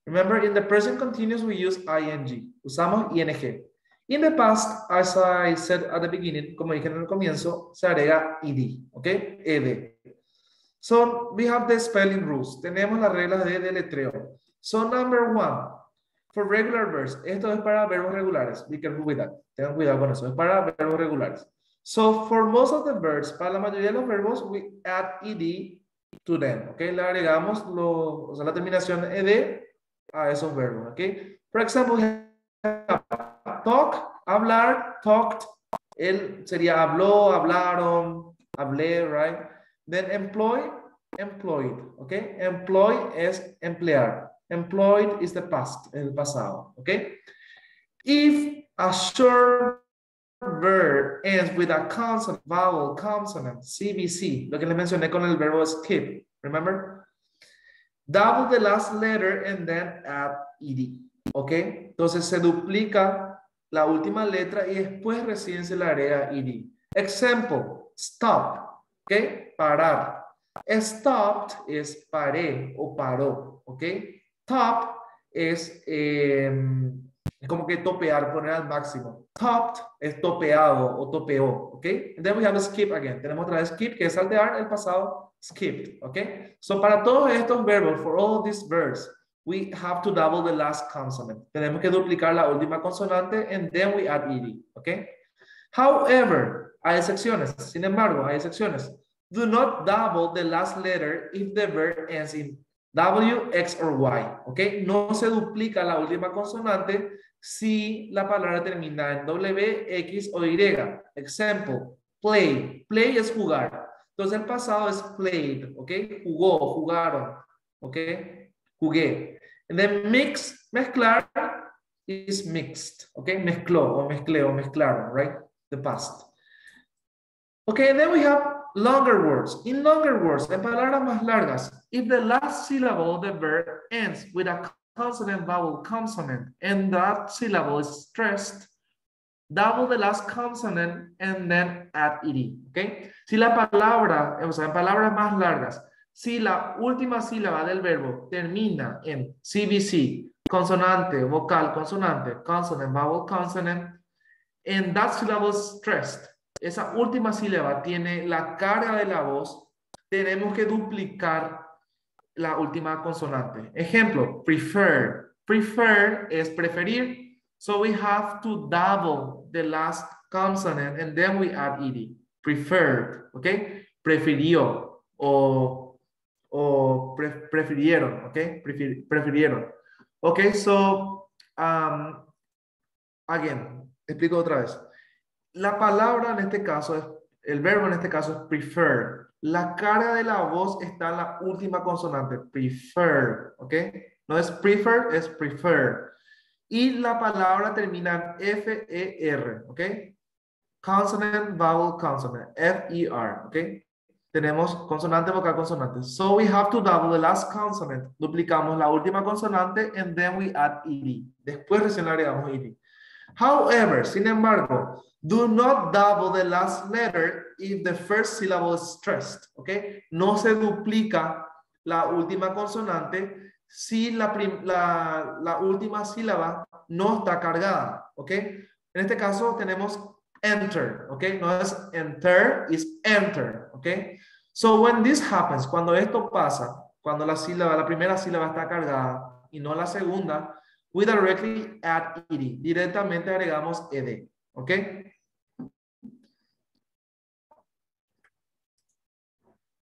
Remember, in the present continuous we use ing. Usamos ing. In the past, as I said at the beginning, como dije en el comienzo, se agrega ed, ¿ok? Ed. So, we have the spelling rules. Tenemos las reglas de deletreo. So, number one, for regular verbs, esto es para verbos regulares. Be careful with that. Tengan cuidado con eso. Es para verbos regulares. So, for most of the verbs, para la mayoría de los verbos, we add ed to them. ¿Ok? Le agregamos la terminación ed a esos verbos. ¿Ok? For example, talk, hablar, talked. Él sería habló, hablaron, hablé, right? Then employ, employed. ¿Ok? Employ es emplear. Employed is the past, el pasado, okay? If a short verb ends with a consonant, vowel, consonant, CVC, lo que les mencioné con el verbo skip, remember? Double the last letter and then add ed, okay? Entonces se duplica la última letra y después recién se le agrega ed. Example, stop, okay? Parar. Stopped es paré o paró, okay? Top es como que topear, poner al máximo. Topped es topeado o topeó, ¿ok? And then we have a skip again. Tenemos otra vez skip, que es saltear el pasado, skipped, ¿ok? So para todos estos verbos, for all these verbs, we have to double the last consonant. Tenemos que duplicar la última consonante and then we add ed, ¿ok? However, hay excepciones. Sin embargo, hay excepciones. Do not double the last letter if the verb ends in W, X or Y, ¿ok? No se duplica la última consonante si la palabra termina en W, X o Y. Example, play. Play es jugar. Entonces el pasado es played, ¿ok? Jugó, jugaron, ¿ok? Jugué. And then mix, mezclar, is mixed, ¿ok? Mezcló o mezclé o mezclaron, right? The past. Okay, and then we have longer words. In longer words, en palabras más largas, if the last syllable of the verb ends with a consonant, vowel, consonant, and that syllable is stressed, double the last consonant and then add ed, okay? Si la palabra, o sea, en palabras más largas, si la última sílaba del verbo termina en CVC, consonante, vocal, consonante, consonant, vowel, consonant, and that syllable is stressed, esa última sílaba tiene la carga de la voz, tenemos que duplicar la última consonante. Ejemplo, prefer. Prefer es preferir. So we have to double the last consonant and then we add ed. Preferred, ¿ok? Prefirió o prefirieron, ¿ok? Prefirieron. Ok, so, again, explico otra vez. La palabra en este caso es, el verbo en este caso es prefer. La carga de la voz está en la última consonante, prefer, ¿ok? No es prefer, es prefer. Y la palabra termina en F-E-R, ¿ok? Consonant, vowel, consonant, F-E-R, ¿ok? Tenemos consonante, vocal, consonante. So we have to double the last consonant. Duplicamos la última consonante and then we add ed. Después recién le agregamos ed. However, sin embargo, do not double the last letter if the first syllable is stressed, ¿ok? No se duplica la última consonante si la última sílaba no está cargada, ¿ok? En este caso tenemos enter, ¿ok? No es enter, es enter, ¿ok? So when this happens, cuando esto pasa, cuando la primera sílaba está cargada y no la segunda, we directly add ed. Directamente agregamos ed. ¿Ok?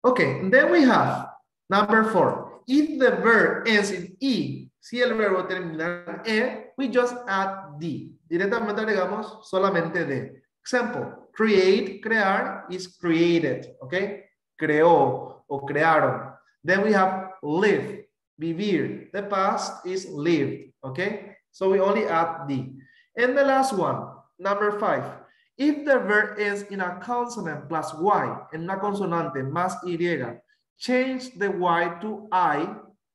Okay, then we have number 4. If the verb ends in e, si el verbo termina en e, we just add d. Directamente agregamos solamente d. Example, create, crear is created. ¿Ok? Creó o crearon. Then we have live, vivir. The past is lived. Okay, so we only add D. And the last one, number 5. If the verb ends in a consonant plus Y, en una consonante más Y, change the Y to I,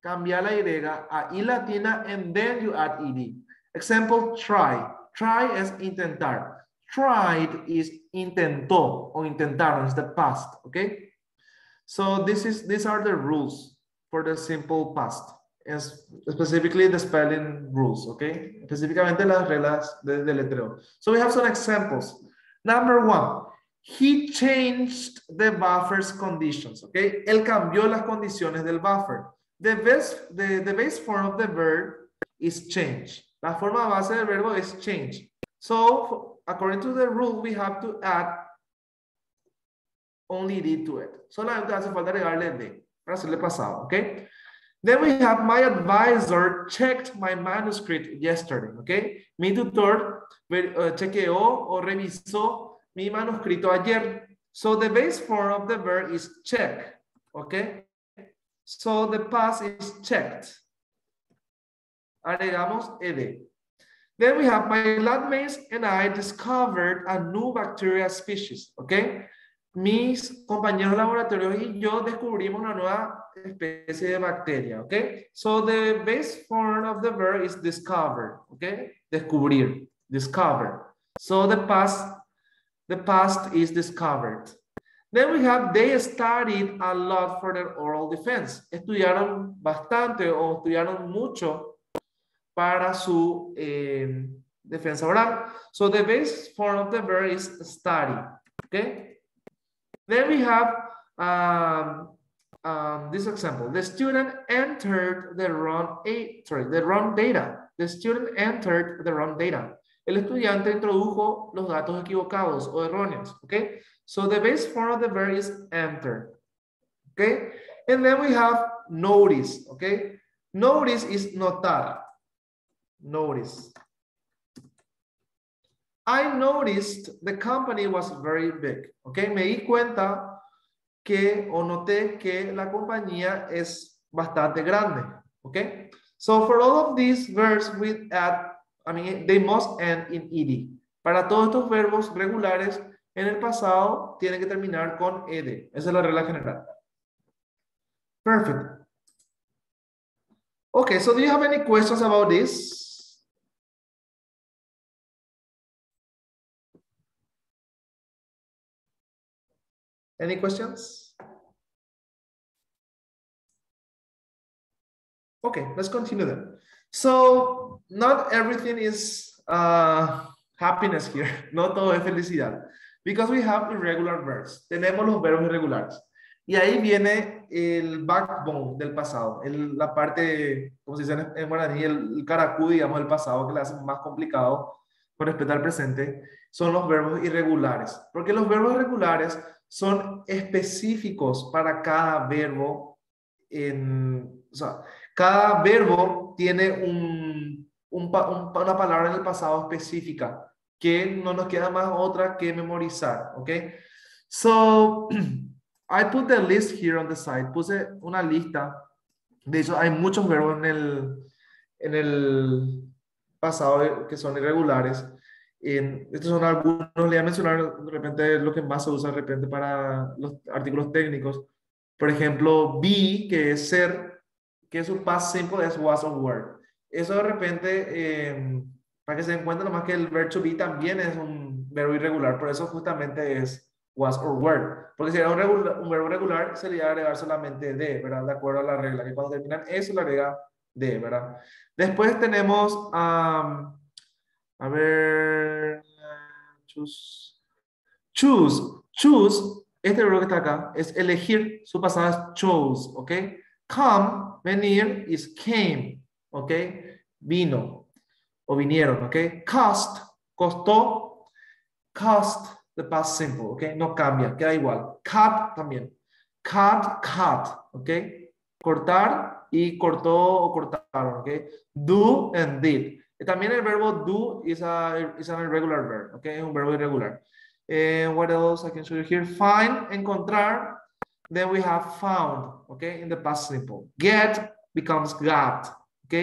cambia la Y a I latina, and then you add ED. Example, try. Try es intentar. Tried is intentó o intentaron, is the past, okay? So these are the rules for the simple past. Specifically the spelling rules, okay? Específicamente las reglas de letreo. So we have some examples. Number 1, he changed the buffer's conditions, okay? Él cambió las condiciones del buffer. The base form of the verb is change. La forma base del verbo es change. So according to the rule, we have to add only D to it. Solamente hace falta agregarle D para hacerle pasado, okay? Then we have my advisor checked my manuscript yesterday, okay? Mi tutor chequeó o revisó mi manuscrito ayer. So the base form of the verb is check, okay? So the past is checked. Agregamos ed. Then we have my flatmates and I discovered a new bacteria species, okay? Mis compañeros laboratorios y yo descubrimos una nueva especie de bacteria, okay? So the base form of the verb is discover, okay? Descubrir, discover. So the past is discovered. Then we have they studied a lot for their oral defense. Estudiaron bastante o estudiaron mucho para su defensa oral. So the base form of the verb is study. Okay. Then we have this example. The student entered the wrong data. The student entered the wrong data. El estudiante introdujo los datos equivocados o erróneos. Okay. So the base form of the verb is enter. Okay. And then we have notice. Okay. Notice is notar. Notice. I noticed the company was very big. Okay. Me di cuenta que o noté que la compañía es bastante grande. Okay. So for all of these verbs we add, they must end in ed. Para todos estos verbos regulares en el pasado tienen que terminar con ed. Esa es la regla general. Perfect. Okay, so do you have any questions about this? Any questions? Okay, let's continue then. So, not everything is happiness here. No todo es felicidad. Because we have irregular verbs. Tenemos los verbos irregulares. Y ahí viene el backbone del pasado. La parte, como se dice en guaraní, el caracú, digamos, del pasado, que le hace más complicado con respecto al presente, son los verbos irregulares. Porque los verbos irregulares son específicos para cada verbo. O sea, cada verbo tiene una palabra en el pasado específica que no nos queda más otra que memorizar, ¿ok? So, I put the list here on the side. Puse una lista. De hecho, hay muchos verbos en el pasado que son irregulares. Estos son algunos, le voy a mencionar de repente lo que más se usa de repente para los artículos técnicos. Por ejemplo, be, que es ser, que su past simple es was or were. Eso de repente, para que se den cuenta nomás que el verb to be también es un verbo irregular, por eso justamente es was or were. Porque si era un verbo regular, se le iba a agregar solamente de, ¿verdad? De acuerdo a la regla, que cuando terminan eso le agrega de, ¿verdad? Después tenemos, a ver, choose, este verbo que está acá, es elegir, su pasado es chose, ¿ok? Come, venir, is came, ¿ok? Vino, o vinieron, ¿ok? Cost, costó, cost, the past simple, ¿ok? No cambia, queda igual. Cut también. Cut, ¿ok? Cortar y cortó o cortaron, ¿ok? Do and did. También el verbo do is an irregular verb, ¿ok? Es un verbo irregular. What else I can show you here? Find, encontrar. Then we have found, ¿ok? In the past simple. Get becomes got, ¿ok?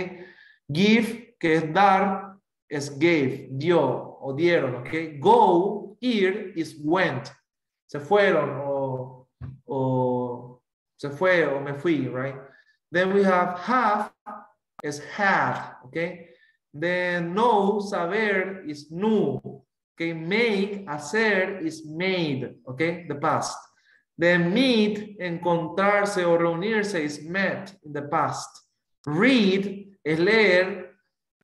Give, que es dar, es gave, dio o dieron, ¿ok? Go, ir, is went. Se fueron o se fue o me fui, right? Then we have is had, ¿ok? Then know, saber, is knew. Okay, make, hacer, is made. Okay, the past. Then meet, encontrarse o reunirse, is met in the past. Read, es leer,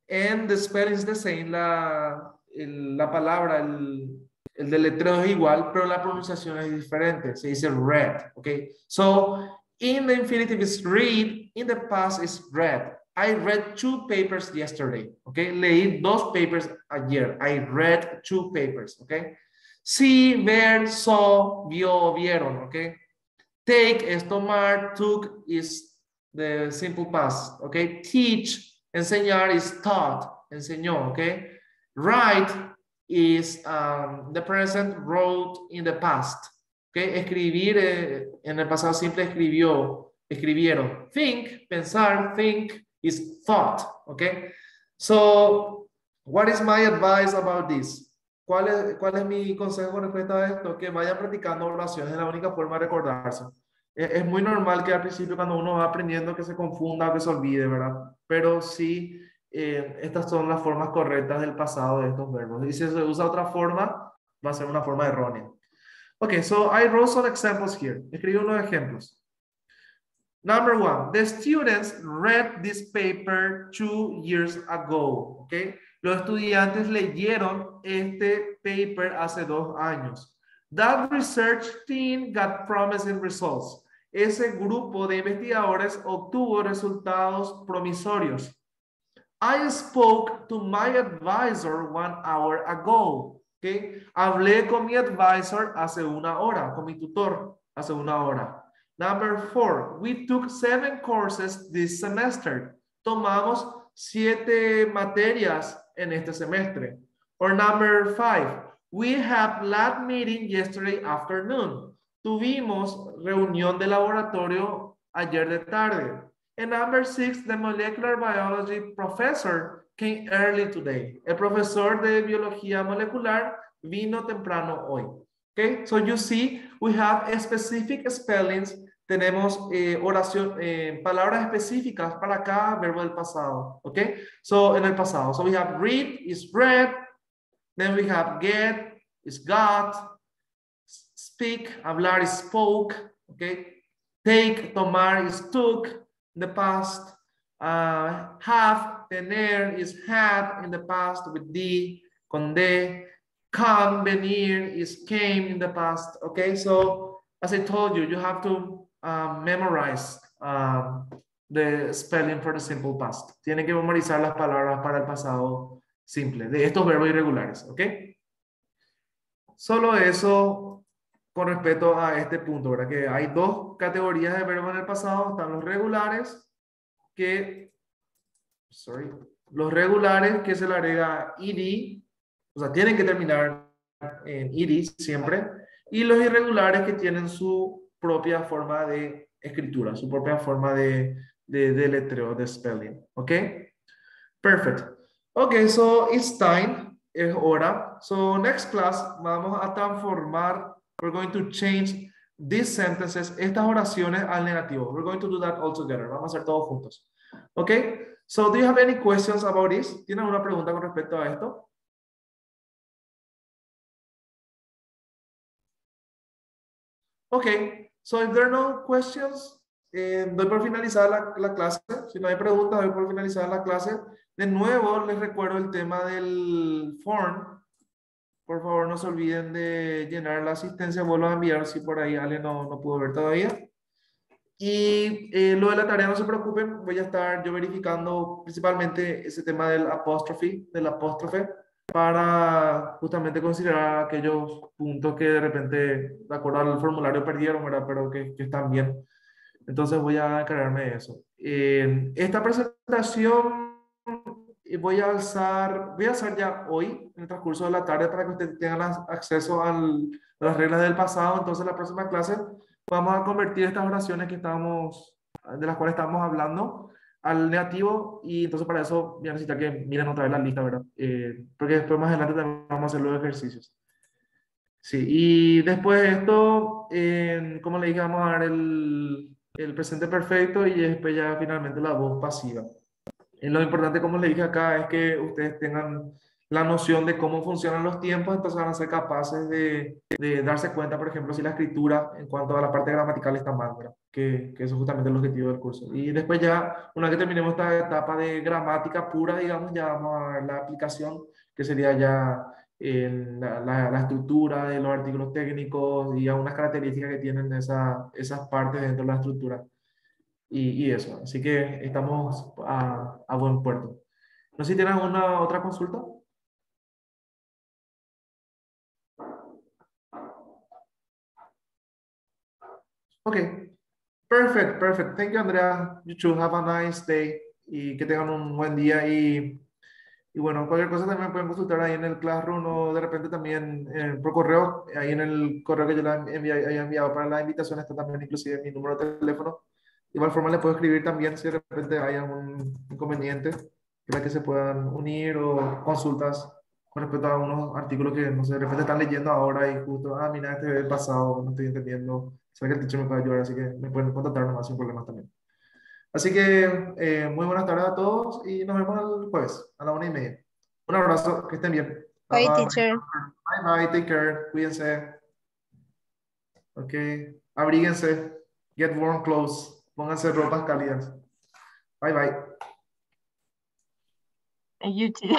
and the spelling is the same. La palabra, el deletreo es igual, pero la pronunciación es diferente. Se dice read. Okay, so in the infinitive is read, in the past is read. I read 2 papers yesterday, okay? Leí 2 papers ayer. I read 2 papers, okay? See, ver, saw, vio, vieron, okay? Take es tomar, took is the simple past, okay? Teach, enseñar is taught, enseñó, okay? Write is the present, wrote in the past, okay? Escribir en el pasado simple escribió, escribieron. Think, pensar, think is thought, okay? So, what is my advice about this? ¿Cuál es mi consejo con respecto a esto? Que vayan practicando oraciones, es la única forma de recordarse. Es muy normal que al principio cuando uno va aprendiendo que se confunda o que se olvide, ¿verdad? Pero sí, estas son las formas correctas del pasado de estos verbos. Y si se usa otra forma, va a ser una forma errónea. Okay, so I wrote some examples here. Escribí unos ejemplos. Number one, the students read this paper 2 years ago. Okay. Los estudiantes leyeron este paper hace 2 años. That research team got promising results. Ese grupo de investigadores obtuvo resultados promisorios. I spoke to my advisor 1 hour ago. Okay. Hablé con mi advisor hace 1 hora, con mi tutor hace 1 hora. Number 4, we took 7 courses this semester. Tomamos 7 materias en este semestre. Or number 5, we had lab meeting yesterday afternoon. Tuvimos reunión de laboratorio ayer de tarde. And number 6, the molecular biology professor came early today. El profesor de biología molecular vino temprano hoy. Okay, so you see, we have specific spellings. Tenemos palabras específicas para cada verbo del pasado. Okay, so en el pasado. So we have read is read. Then we have get is got. Speak, hablar is spoke. Okay, take, tomar is took. In the past. Have, tener is had in the past with the, con de. Come, venir is came in the past. Okay, so as I told you, you have to memorize the spelling for the simple past. Tienen que memorizar las palabras para el pasado simple, de estos verbos irregulares. Okay. Solo eso con respecto a este punto, ¿verdad? Que hay 2 categorías de verbos en el pasado. Están los regulares que se le agrega ed, o sea, tienen que terminar en ed siempre, y los irregulares que tienen su propia forma de escritura, su propia forma de letreo, de spelling. ¿Ok? Perfect. Ok, so it's time, es hora. So next class vamos a transformar, we're going to change these sentences, estas oraciones al negativo. We're going to do that all together. Vamos a hacer todos juntos. Ok, so do you have any questions about this? ¿Tienen alguna pregunta con respecto a esto? Ok, so if there are no questions, doy por finalizada la clase. Si no hay preguntas, doy por finalizada la clase. De nuevo, les recuerdo el tema del form. Por favor, no se olviden de llenar la asistencia. Vuelvo a enviar si por ahí alguien no pudo ver todavía. Y lo de la tarea, no se preocupen. Voy a estar yo verificando principalmente ese tema del apóstrofe, para justamente considerar aquellos puntos que de repente, de acuerdo al formulario, perdieron, ¿verdad? Pero que están bien. Entonces voy a encargarme de eso. Esta presentación voy a alzar ya hoy, en el transcurso de la tarde, para que ustedes tengan acceso a las reglas del pasado. Entonces la próxima clase vamos a convertir estas oraciones de las cuales estamos hablando al negativo, y entonces para eso voy a necesitar que miren otra vez la lista, ¿verdad? Porque después más adelante también vamos a hacer los ejercicios. Sí, y después de esto, como le dije, vamos a dar el presente perfecto y después ya finalmente la voz pasiva. Lo importante, como le dije acá, es que ustedes tengan la noción de cómo funcionan los tiempos, entonces van a ser capaces de darse cuenta, por ejemplo, si la escritura en cuanto a la parte gramatical está mal, ¿verdad? Que eso es justamente el objetivo del curso. Y después ya, una vez que terminemos esta etapa de gramática pura, digamos, ya vamos a ver la aplicación, que sería ya la estructura de los artículos técnicos y algunas características que tienen esas partes dentro de la estructura. Y eso, así que estamos a buen puerto. No sé si tienen alguna otra consulta. Ok, perfect. Thank you, Andrea. You too. Have a nice day. Y que tengan un buen día. Y bueno, cualquier cosa también pueden consultar ahí en el Classroom o de repente también por correo. Ahí en el correo que yo haya enviado para la invitación está también inclusive mi número de teléfono. De igual forma le puedo escribir también si de repente hay algún inconveniente para que se puedan unir, o consultas con respecto a unos artículos que no sé, de repente están leyendo ahora y justo, mira, este es el pasado, no estoy entendiendo. Sé que el teacher me puede ayudar, así que me pueden contactar nomás sin problemas también. Así que muy buenas tardes a todos y nos vemos el jueves a la 1:30. Un abrazo, que estén bien. Bye, teacher. Bye, take care, cuídense. Ok, abríguense, get warm clothes. Pónganse ropas cálidas. Bye, bye. You too.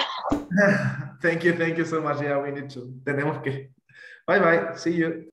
Thank you so much. Yeah, we need to. Tenemos que. Bye, bye. See you.